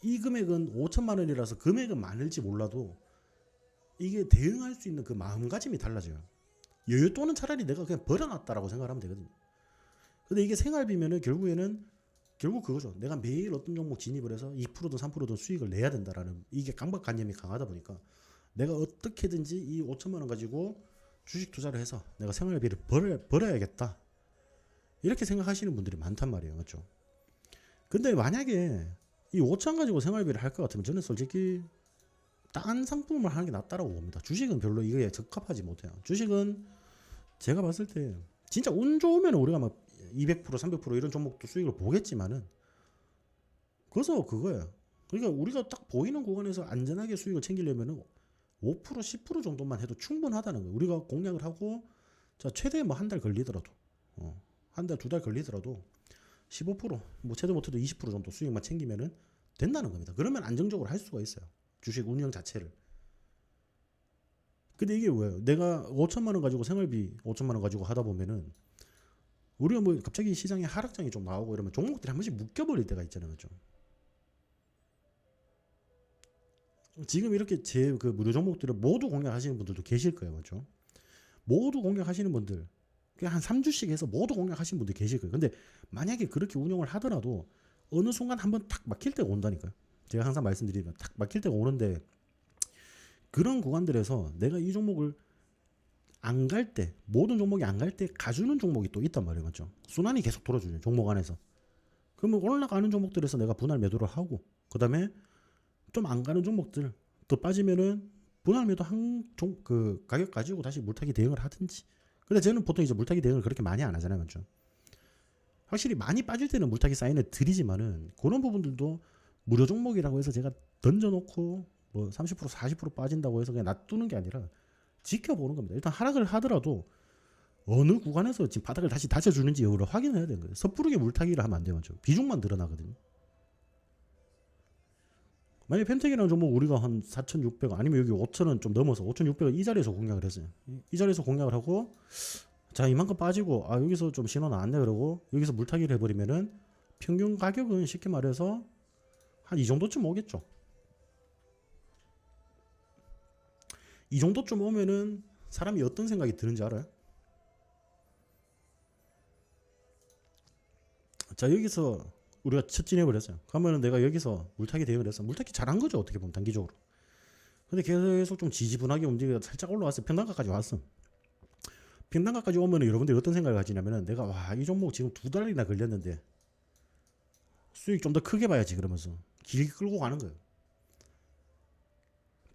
이 금액은 5천만 원이라서 금액은 많을지 몰라도 이게 대응할 수 있는 그 마음가짐이 달라져요. 여윳돈은 차라리 내가 그냥 버려놨다라고 생각하면 되거든요. 근데 이게 생활비면은 결국 그거죠. 내가 매일 어떤 종목 진입을 해서 2%든 3%든 수익을 내야 된다라는 이게 강박관념이 강하다 보니까 내가 어떻게든지 이 5천만 원 가지고 주식 투자를 해서 내가 생활비를 벌어야겠다, 이렇게 생각하시는 분들이 많단 말이에요, 맞죠? 근데 만약에 이 5천 가지고 생활비를 할 것 같으면 저는 솔직히 딴 상품을 하는 게 낫다라고 봅니다. 주식은 별로 이거에 적합하지 못해요. 주식은 제가 봤을 때 진짜 운 좋으면 우리가 막 200%, 300% 이런 종목도 수익을 보겠지만은 그래서 그거예요. 그러니까 우리가 딱 보이는 구간에서 안전하게 수익을 챙기려면은 5%, 10% 정도만 해도 충분하다는 거예요. 우리가 공략을 하고, 자 최대 뭐 한 달 걸리더라도 한 달, 두 달 걸리더라도 15%, 뭐 최대 못해도 20% 정도 수익만 챙기면은 된다는 겁니다. 그러면 안정적으로 할 수가 있어요, 주식 운영 자체를. 근데 이게 왜요? 내가 5천만 원 가지고 생활비 5천만 원 가지고 하다 보면은 우리가 뭐 갑자기 시장에 하락장이 좀 나오고 이러면 종목들이 한 번씩 묶여버릴 때가 있잖아요, 그죠? 지금 이렇게 제 그 무료 종목들을 모두 공략하시는 분들도 계실 거예요. 맞죠? 모두 공략하시는 분들 그냥 한 3주씩 해서 모두 공략하시는 분들 계실 거예요. 근데 만약에 그렇게 운영을 하더라도 어느 순간 한번 탁 막힐 때가 온다니까요. 제가 항상 말씀드리면 탁 막힐 때가 오는데 그런 구간들에서 내가 이 종목을 안 갈 때, 모든 종목이 안 갈 때 가주는 종목이 또 있단 말이에요. 맞죠? 순환이 계속 돌아주죠. 종목 안에서. 그러면 올라가는 종목들에서 내가 분할 매도를 하고 그 다음에 좀 안 가는 종목들 더 빠지면은 분할 매도 그 가격 가지고 다시 물타기 대응을 하든지. 근데 저는 보통 이제 물타기 대응을 그렇게 많이 안 하잖아요. 맞죠? 확실히 많이 빠질 때는 물타기 사인을 드리지만은 그런 부분들도 무료 종목이라고 해서 제가 던져놓고 뭐 30% 40% 빠진다고 해서 그냥 놔두는 게 아니라 지켜보는 겁니다. 일단 하락을 하더라도 어느 구간에서 지금 바닥을 다시 다쳐주는지 여부를 확인해야 되는 거예요. 섣부르게 물타기를 하면 안 돼요. 맞죠? 비중만 늘어나거든요. 만약에 펜텍이라는 종목 우리가 한 4,600원 아니면 여기 5,000원 좀 넘어서 5,600원 이 자리에서 공략을 했어요. 이 자리에서 공략을 하고 자 이만큼 빠지고 아 여기서 좀 신호 나왔네 그러고 여기서 물타기를 해버리면은 평균 가격은 쉽게 말해서 한 이 정도쯤 오겠죠. 이 정도쯤 오면은 사람이 어떤 생각이 드는지 알아요? 자 여기서 우리가 첫 진입을 했어요. 그러면은 내가 여기서 물타기 대응을 했어. 물타기 잘한 거죠 어떻게 보면 단기적으로. 근데 계속 좀 지지분하게 움직여 살짝 올라왔어요. 평단가까지 왔어. 평단가까지 오면은 여러분들이 어떤 생각을 가지냐면은 내가 와 이 종목 지금 2달이나 걸렸는데 수익 좀 더 크게 봐야지 그러면서 길게 끌고 가는 거예요.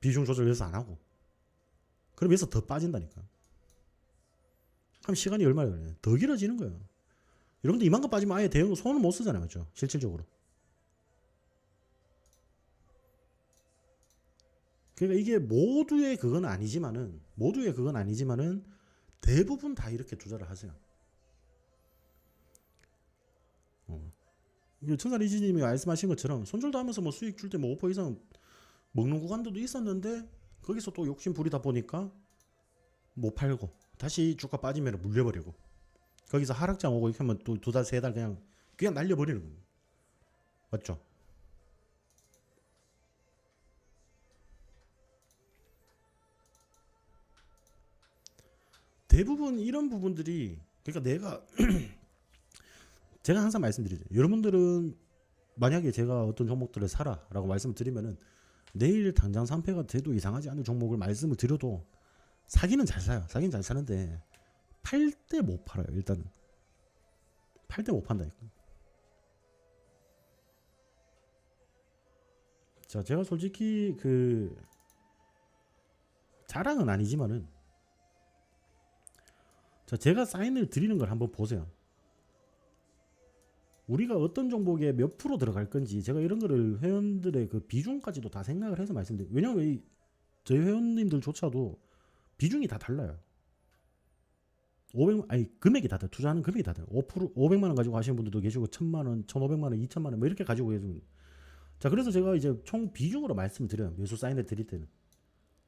비중 조절해서 안 하고. 그러면서 더 빠진다니까. 그럼 시간이 얼마나 걸려요? 더 길어지는 거예요. 여러분들 이만큼 빠지면 아예 대응 손을 못 쓰잖아요. 맞죠? 실질적으로. 그러니까 이게 모두의 그건 아니지만은 대부분 다 이렇게 조절을 하세요. 천산 이지님이 말씀하신 것처럼 손절도 하면서 뭐 수익 줄 때 뭐 5% 이상 먹는 구간도 있었는데 거기서 또 욕심 부리다 보니까 못 팔고 다시 주가 빠지면 물려버리고 거기서 하락장 오고 이렇게 하면 또 2달 3달 그냥 날려버리는 거예요. 맞죠? 대부분 이런 부분들이 그러니까 제가 항상 말씀드리죠. 여러분들은 만약에 제가 어떤 종목들을 사라라고 말씀을 드리면은 내일 당장 3패가 돼도 이상하지 않은 종목을 말씀을 드려도 사기는 잘 사요. 사기는 잘 사는데 팔 때 못 팔아요. 일단은 팔 때 못 판다니까. 자, 제가 솔직히 그 자랑은 아니지만은 자, 제가 사인을 드리는 걸 한번 보세요. 우리가 어떤 종목에 몇 프로 들어갈 건지 제가 이런 거를 회원들의 그 비중까지도 다 생각을 해서 말씀드려요. 왜냐면 저희 회원님들조차도 비중이 다 달라요. 500만 아니 금액이 다 달라요. 투자하는 금액이 다 달라요. 500만 원 가지고 하시는 분들도 계시고 1,000만 원, 1,500만 원, 2,000만 원 뭐 이렇게 가지고 계시는. 자, 그래서 제가 이제 총 비중으로 말씀을 드려요. 매수 사인을 드릴 때는.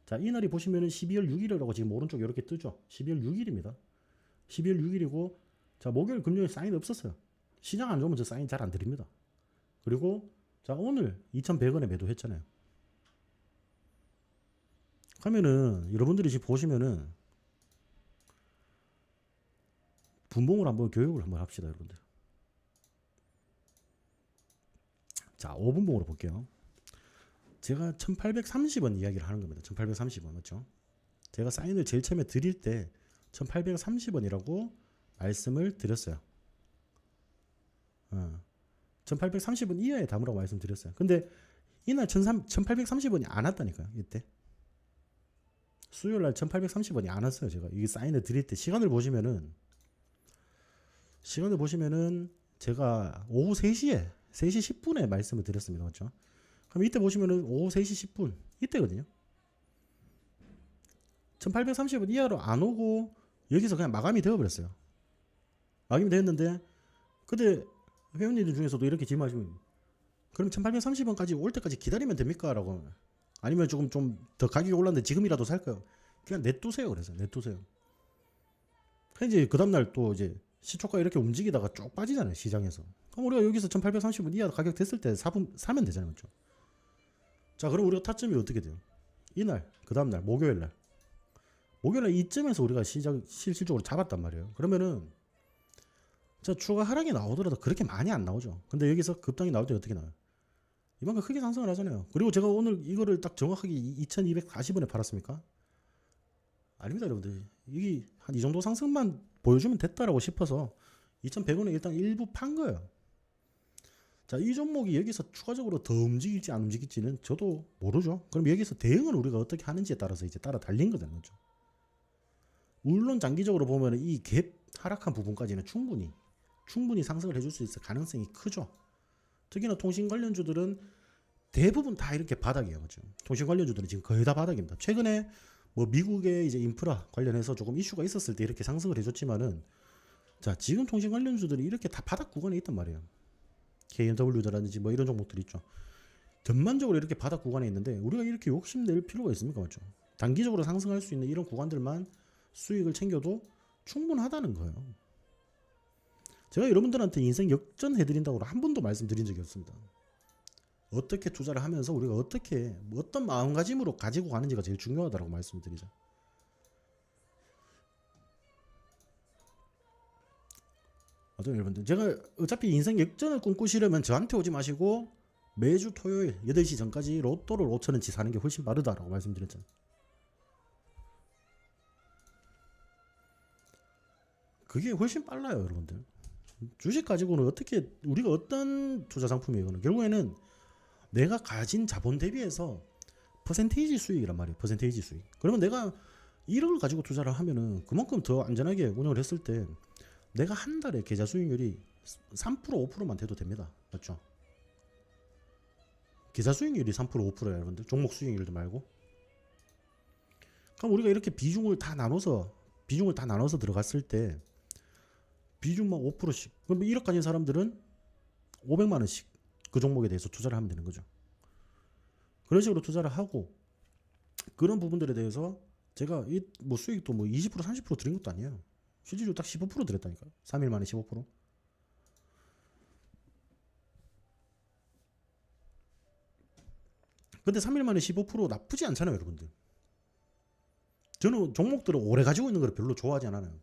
자, 이날이 보시면은 12월 6일이라고 지금 오른쪽에 이렇게 뜨죠. 12월 6일입니다. 12월 6일이고 자, 목요일 금요일 사인 없었어요. 시장 안 좋으면 저 사인 잘 안 드립니다. 그리고 자, 오늘 2,100원에 매도했잖아요. 그러면은 여러분들이 지금 보시면은 분봉을 한번 교육을 한번 합시다, 여러분들. 자, 5분봉으로 볼게요. 제가 1830원 이야기를 하는 겁니다. 1830원 맞죠? 제가 사인을 제일 처음에 드릴 때 1830원이라고 말씀을 드렸어요. 1830원 이하에 담으라고 말씀드렸어요. 근데 이날 1830원이 안 왔다니까요. 이때 수요일날 1830원이 안 왔어요. 제가 이 사인을 드릴 때 시간을 보시면은 제가 오후 3시 10분에 말씀을 드렸습니다. 맞죠? 그럼 이때 보시면은 오후 3시 10분 이때거든요. 1830원 이하로 안 오고 여기서 그냥 마감이 되어버렸어요. 마감이 되었는데 근데 회원님들 중에서도 이렇게 질문하시면 그럼 1830원까지 올 때까지 기다리면 됩니까? 라고. 아니면 조금 좀 더 가격이 올랐는데 지금이라도 살까요? 그냥 냅두세요. 그래서 냅두세요. 이제 그 다음날 또 이제 시초가 이렇게 움직이다가 쭉 빠지잖아요. 시장에서. 그럼 우리가 여기서 1830원 이하 가격 됐을 때 사면 되잖아요. 그렇죠? 자, 그럼 우리가 타점이 어떻게 돼요? 이날, 그 다음날, 목요일날. 목요일날 이쯤에서 우리가 실질적으로 잡았단 말이에요. 그러면은 자, 추가 하락이 나오더라도 그렇게 많이 안 나오죠. 근데 여기서 급등이 나올 때 어떻게 나와요? 이만큼 크게 상승을 하잖아요. 그리고 제가 오늘 이거를 딱 정확하게 2240원에 팔았습니까? 아닙니다, 여러분들. 이게 한 이 정도 상승만 보여주면 됐다라고 싶어서 2100원에 일단 일부 판 거예요. 자, 이 종목이 여기서 추가적으로 더 움직일지 안 움직일지는 저도 모르죠. 그럼 여기서 대응을 우리가 어떻게 하는지에 따라서 이제 따라 달린 거잖아요. 물론 장기적으로 보면 이 갭 하락한 부분까지는 충분히 상승을 해줄 수 있을 가능성이 크죠. 특히나 통신 관련주들은 대부분 다 이렇게 바닥이에요. 그렇죠? 통신 관련주들은 지금 거의 다 바닥입니다. 최근에 뭐 미국의 이제 인프라 관련해서 조금 이슈가 있었을 때 이렇게 상승을 해줬지만은 자, 지금 통신 관련주들이 이렇게 다 바닥 구간에 있단 말이에요. KMW라든지 뭐 이런 종목들이 있죠. 전반적으로 이렇게 바닥 구간에 있는데 우리가 이렇게 욕심낼 필요가 있습니까? 맞죠? 단기적으로 상승할 수 있는 이런 구간들만 수익을 챙겨도 충분하다는 거예요. 제가 여러분들한테 인생 역전 해드린다고 한 번도 말씀드린 적이 없습니다. 어떻게 투자를 하면서 우리가 어떻게 어떤 마음가짐으로 가지고 가는지가 제일 중요하다고 말씀드리죠. 맞아요, 여러분들. 제가 어차피 인생 역전을 꿈꾸시려면 저한테 오지 마시고 매주 토요일 8시 전까지 로또를 5천원치 사는 게 훨씬 빠르다라고 말씀드렸잖아요. 그게 훨씬 빨라요, 여러분들. 주식 가지고는 어떻게 우리가 어떤 투자 상품이에요? 결국에는 내가 가진 자본 대비해서 퍼센테이지 수익이란 말이에요. 퍼센테이지 수익. 그러면 내가 1억을 가지고 투자를 하면은 그만큼 더 안전하게 운영을 했을 때 내가 한 달에 계좌 수익률이 3% 5%만 돼도 됩니다. 맞죠? 계좌 수익률이 3% 5%예요, 여러분들. 종목 수익률도 말고. 그럼 우리가 이렇게 비중을 다 나눠서 들어갔을 때 비중만 5%씩. 그럼 1억 가진 사람들은 500만 원씩 그 종목에 대해서 투자를 하면 되는 거죠. 그런 식으로 투자를 하고 그런 부분들에 대해서 제가 이 뭐 수익도 뭐 20% 30% 드린 것도 아니에요. 실질적으로 딱 15% 드렸다니까요. 3일 만에 15%. 근데 3일 만에 15% 나쁘지 않잖아요, 여러분들. 저는 종목들을 오래 가지고 있는 걸 별로 좋아하지 않아요.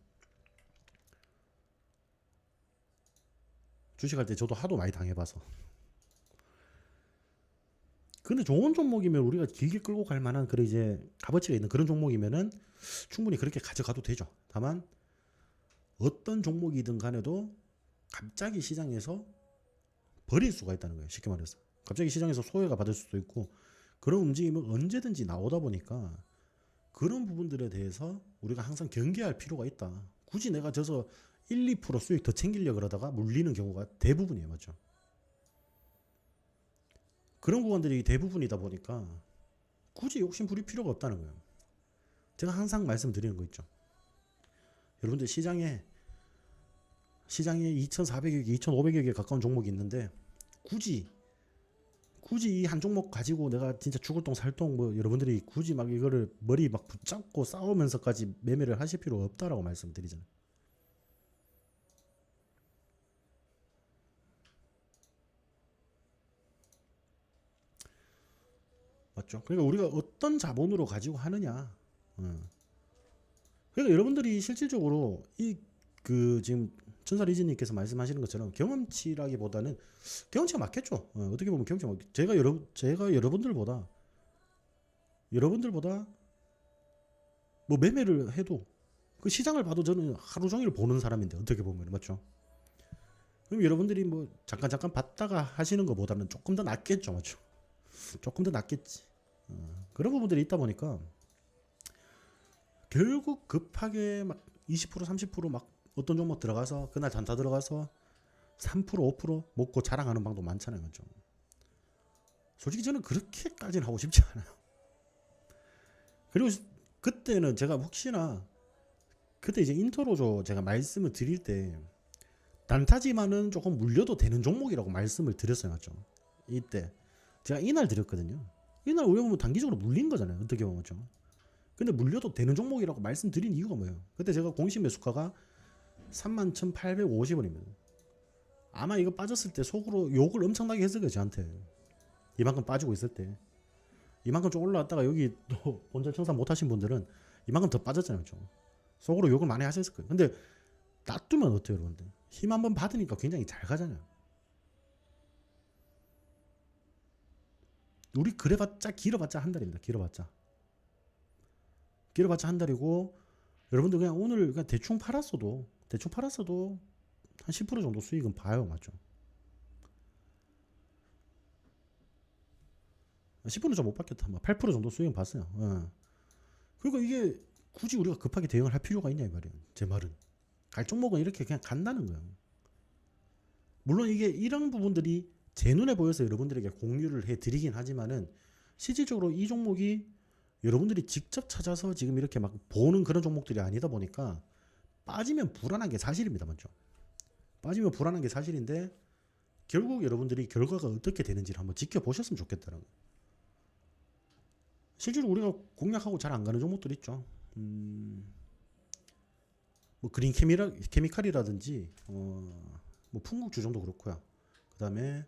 주식할 때 저도 하도 많이 당해봐서. 근데 좋은 종목이면 우리가 길게 끌고 갈 만한 그런 이제 값어치가 있는 그런 종목이면은 충분히 그렇게 가져가도 되죠. 다만 어떤 종목이든 간에도 갑자기 시장에서 버릴 수가 있다는 거예요. 쉽게 말해서. 갑자기 시장에서 소외가 받을 수도 있고 그런 움직임은 언제든지 나오다 보니까 그런 부분들에 대해서 우리가 항상 경계할 필요가 있다. 굳이 내가 져서 1, 2% 수익 더 챙기려고 그러다가 물리는 경우가 대부분이에요. 맞죠? 그런 구간들이 대부분이다 보니까 굳이 욕심 부릴 필요가 없다는 거예요. 제가 항상 말씀드리는 거 있죠. 여러분들 시장에 2,400여 개, 2,500여 개 가까운 종목이 있는데 굳이 이 한 종목 가지고 내가 진짜 죽을 똥 살 똥 뭐 여러분들이 굳이 막 이거를 머리 막 붙잡고 싸우면서까지 매매를 하실 필요가 없다라고 말씀드리잖아요. 맞죠? 그러니까 우리가 어떤 자본으로 가지고 하느냐. 그러니까 여러분들이 실질적으로 이 그 지금 천사리즈님께서 말씀하시는 것처럼 경험치라기보다는 경험치가 맞겠죠. 어떻게 보면 경험치가 제가 여러분들보다 뭐 매매를 해도 그 시장을 봐도 저는 하루 종일 보는 사람인데 어떻게 보면 맞죠? 그럼 여러분들이 뭐 잠깐 봤다가 하시는 것보다는 조금 더 낫겠죠, 맞죠? 조금 더 낫겠지. 그런 부분들이 있다 보니까 결국 급하게 막 20% 30%막 어떤 종목 들어가서 그날 단타 들어가서 3% 5% 먹고 자랑하는 방도 많잖아요, 맞죠? 솔직히 저는 그렇게까지는 하고 싶지 않아요. 그리고 그때는 제가 혹시나 그때 이제 인트로죠 제가 말씀을 드릴 때 단타지만은 조금 물려도 되는 종목이라고 말씀을 드렸어요, 맞죠? 이때 제가 이날 드렸거든요. 이날 우리가 보면 단기적으로 물린 거잖아요, 어떻게 보면. 맞죠? 근데 물려도 되는 종목이라고 말씀드린 이유가 뭐예요? 그때 제가 공식 매수가가 31,850원입니다. 아마 이거 빠졌을 때 속으로 욕을 엄청나게 했을 거예요, 저한테. 이만큼 빠지고 있을 때. 이만큼 좀 올라왔다가 여기 또 본전 청산 못하신 분들은 이만큼 더 빠졌잖아요. 좀 속으로 욕을 많이 하셨을 거예요. 근데 놔두면 어때요, 여러분들? 힘 한번 받으니까 굉장히 잘 가잖아요. 우리 그래봤자 길어봤자 한 달입니다. 길어봤자 한 달이고, 여러분들 그냥 오늘 그냥 대충 팔았어도 한 10% 정도 수익은 봐요, 맞죠? 10%좀 못 받겠다. 8% 정도 수익은 봤어요. 그러니까 이게 굳이 우리가 급하게 대응을 할 필요가 있냐 이 말이에요. 제 말은 갈 종목은 이렇게 그냥 간다는 거예요. 물론 이게 이런 부분들이 제 눈에 보여서 여러분들에게 공유를 해드리긴 하지만은 실질적으로 이 종목이 여러분들이 직접 찾아서 지금 이렇게 막 보는 그런 종목들이 아니다 보니까 빠지면 불안한 게 사실입니다. 맞죠? 빠지면 불안한 게 사실인데 결국 여러분들이 결과가 어떻게 되는지를 한번 지켜보셨으면 좋겠다는 거예요. 실제로 우리가 공략하고 잘 안 가는 종목들 있죠. 뭐 그린 케미칼이라든지 뭐 풍국주정도 그렇고요. 그다음에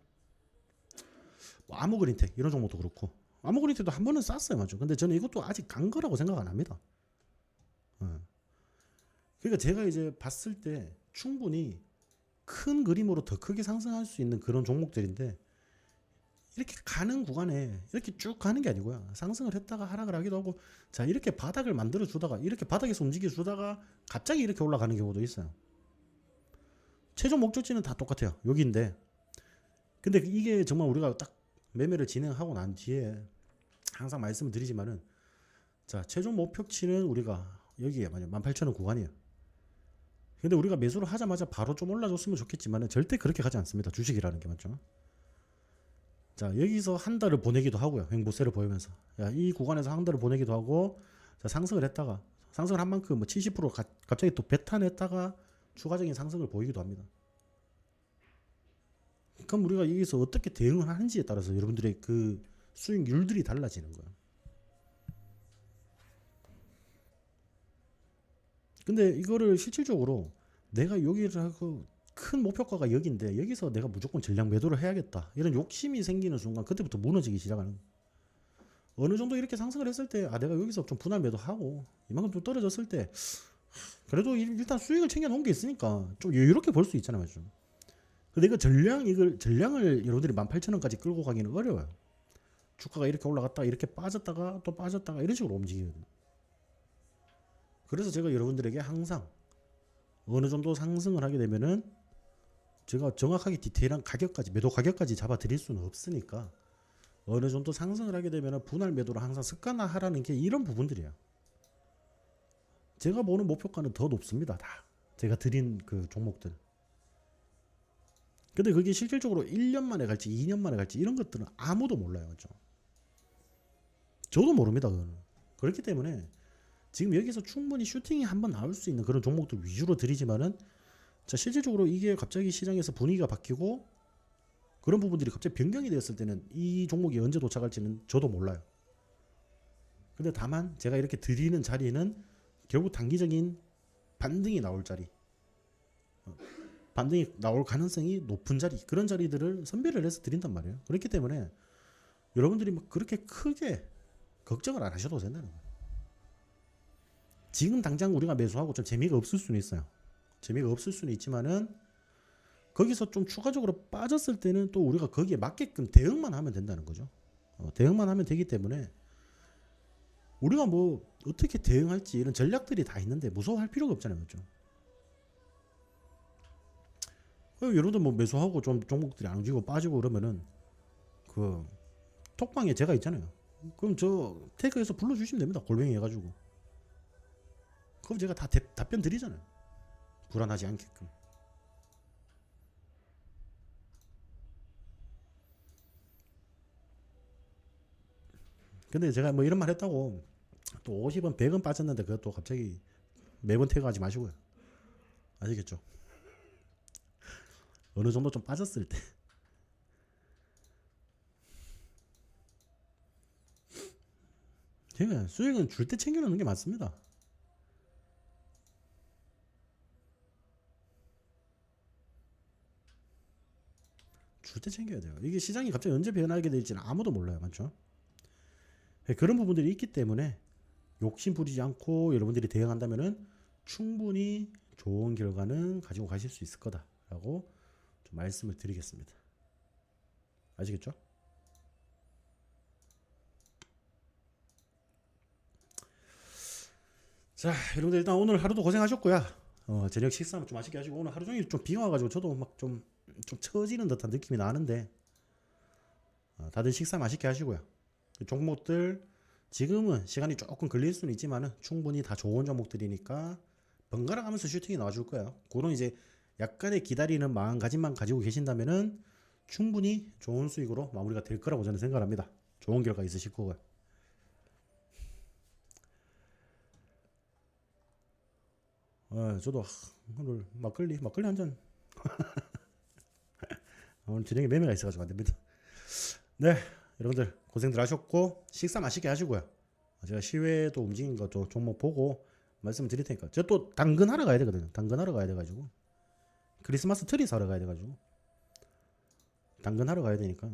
뭐 아모그린텍 이런 종목도 그렇고, 아모그린텍도 한 번은 쌌어요, 맞죠? 근데 저는 이것도 아직 간 거라고 생각 안 합니다. 그러니까 제가 이제 봤을 때 충분히 큰 그림으로 더 크게 상승할 수 있는 그런 종목들인데, 이렇게 가는 구간에 이렇게 쭉 가는 게 아니고요. 상승을 했다가 하락을 하기도 하고, 자 이렇게 바닥을 만들어 주다가 이렇게 바닥에서 움직여 주다가 갑자기 이렇게 올라가는 경우도 있어요. 최종 목적지는 다 똑같아요. 여기인데, 근데 이게 정말 우리가 딱 매매를 진행하고 난 뒤에 항상 말씀을 드리지만은, 자 최종 목표치는 우리가 여기에 만약 18,000원 구간이에요. 근데 우리가 매수를 하자마자 바로 좀 올라줬으면 좋겠지만은 절대 그렇게 가지 않습니다. 주식이라는 게 맞죠. 자 여기서 한 달을 보내기도 하고요. 횡보세를 보이면서 이 구간에서 한 달을 보내기도 하고, 자 상승을 했다가 상승을 한 만큼 뭐 70% 갑자기 또 배탄했다가 추가적인 상승을 보이기도 합니다. 그럼 우리가 여기서 어떻게 대응을 하는지에 따라서 여러분들의 그 수익률들이 달라지는 거예요. 근데 이거를 실질적으로 내가 여기를 하고 큰 목표가가 여기인데 여기서 내가 무조건 전량 매도를 해야겠다 이런 욕심이 생기는 순간 그때부터 무너지기 시작하는 거예요. 어느 정도 이렇게 상승을 했을 때 내가 여기서 좀 분할 매도하고 이만큼 좀 떨어졌을 때 그래도 일단 수익을 챙겨 놓은 게 있으니까 좀 여유롭게 볼 수 있잖아요. 좀. 근데 이걸 전량을 여러분들이 18,000원까지 끌고 가기는 어려워요. 주가가 이렇게 올라갔다가 이렇게 빠졌다가 또 빠졌다가 이런 식으로 움직이거든요. 그래서 제가 여러분들에게 항상 어느 정도 상승을 하게 되면은 제가 정확하게 디테일한 가격까지 매도 가격까지 잡아 드릴 수는 없으니까 어느 정도 상승을 하게 되면은 분할 매도를 항상 습관화하라는 게 이런 부분들이에요. 제가 보는 목표가는 더 높습니다. 다 제가 드린 그 종목들. 근데 그게 실질적으로 1년 만에 갈지 2년 만에 갈지 이런 것들은 아무도 몰라요. 그렇죠? 저도 모릅니다. 그거는. 그렇기 때문에 지금 여기서 충분히 슈팅이 한번 나올 수 있는 그런 종목들 위주로 드리지만은, 자 실질적으로 이게 갑자기 시장에서 분위기가 바뀌고 그런 부분들이 갑자기 변경이 되었을 때는 이 종목이 언제 도착할지는 저도 몰라요. 근데 다만 제가 이렇게 드리는 자리는 결국 단기적인 반등이 나올 자리, 반등이 나올 가능성이 높은 자리, 그런 자리들을 선별을 해서 드린단 말이에요. 그렇기 때문에 여러분들이 막 그렇게 크게 걱정을 안 하셔도 된다는 거예요. 지금 당장 우리가 매수하고 좀 재미가 없을 수는 있어요. 재미가 없을 수는 있지만은 거기서 좀 추가적으로 빠졌을 때는 또 우리가 거기에 맞게끔 대응만 하면 된다는 거죠. 대응만 하면 되기 때문에 우리가 뭐 어떻게 대응할지 이런 전략들이 다 있는데 무서워할 필요가 없잖아요. 그렇죠? 여러분들 뭐 매수하고 좀 종목들이 안 움직이고 빠지고 그러면은 그 톡방에 제가 있잖아요. 그럼 저 태그에서 불러주시면 됩니다. 골뱅이 해가지고. 그럼 제가 다 답변 드리잖아요. 불안하지 않게끔. 근데 제가 뭐 이런 말 했다고 또 50원 100원 빠졌는데 그것도 갑자기 매번 태그하지 마시고요. 아시겠죠? 어느 정도 좀 빠졌을 때. 제가 수익은 줄 때 챙겨놓는 게 맞습니다. 줄 때 챙겨야 돼요. 이게 시장이 갑자기 언제 변하게 될지는 아무도 몰라요. 맞죠? 그런 부분들이 있기 때문에 욕심 부리지 않고 여러분들이 대응한다면은 충분히 좋은 결과는 가지고 가실 수 있을 거다라고 좀 말씀을 드리겠습니다. 아시겠죠? 자, 여러분들 일단 오늘 하루도 고생하셨고요. 저녁 식사 좀 맛있게 하시고, 오늘 하루 종일 좀 비가 와가지고 저도 막 좀 처지는 듯한 느낌이 나는데, 다들 식사 맛있게 하시고요. 종목들 지금은 시간이 조금 걸릴 수는 있지만은 충분히 다 좋은 종목들이니까 번갈아 가면서 슈팅이 나와줄 거예요. 그런 이제 약간의 기다리는 마음가짐만 가지고 계신다면은 충분히 좋은 수익으로 마무리가 될 거라고 저는 생각합니다. 좋은 결과 있으실 거고요. 저도 오늘 막걸리 한 잔. 오늘 저녁에 매매가 있어가지고 안 됩니다. 네, 여러분들 고생들 하셨고 식사 맛있게 하시고요. 제가 시외도 움직인 것도 종목 보고 말씀드릴 테니까. 제가 또 당근 하러 가야 되거든요. 당근 하러 가야 돼가지고 크리스마스 트리 사러 가야 돼가지고 당근 하러 가야 되니까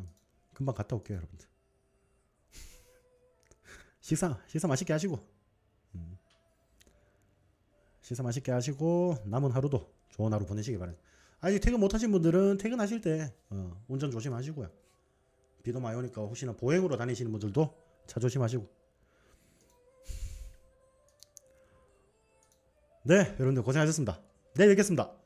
금방 갔다 올게요, 여러분들. 식사 맛있게 하시고 식사 맛있게 하시고 남은 하루도 좋은 하루 보내시기 바랍니다. 아직 퇴근 못하신 분들은 퇴근하실 때 운전 조심하시고요. 비도 많이 오니까 혹시나 보행으로 다니시는 분들도 차 조심하시고. 네, 여러분들 고생하셨습니다. 내일 뵙겠습니다.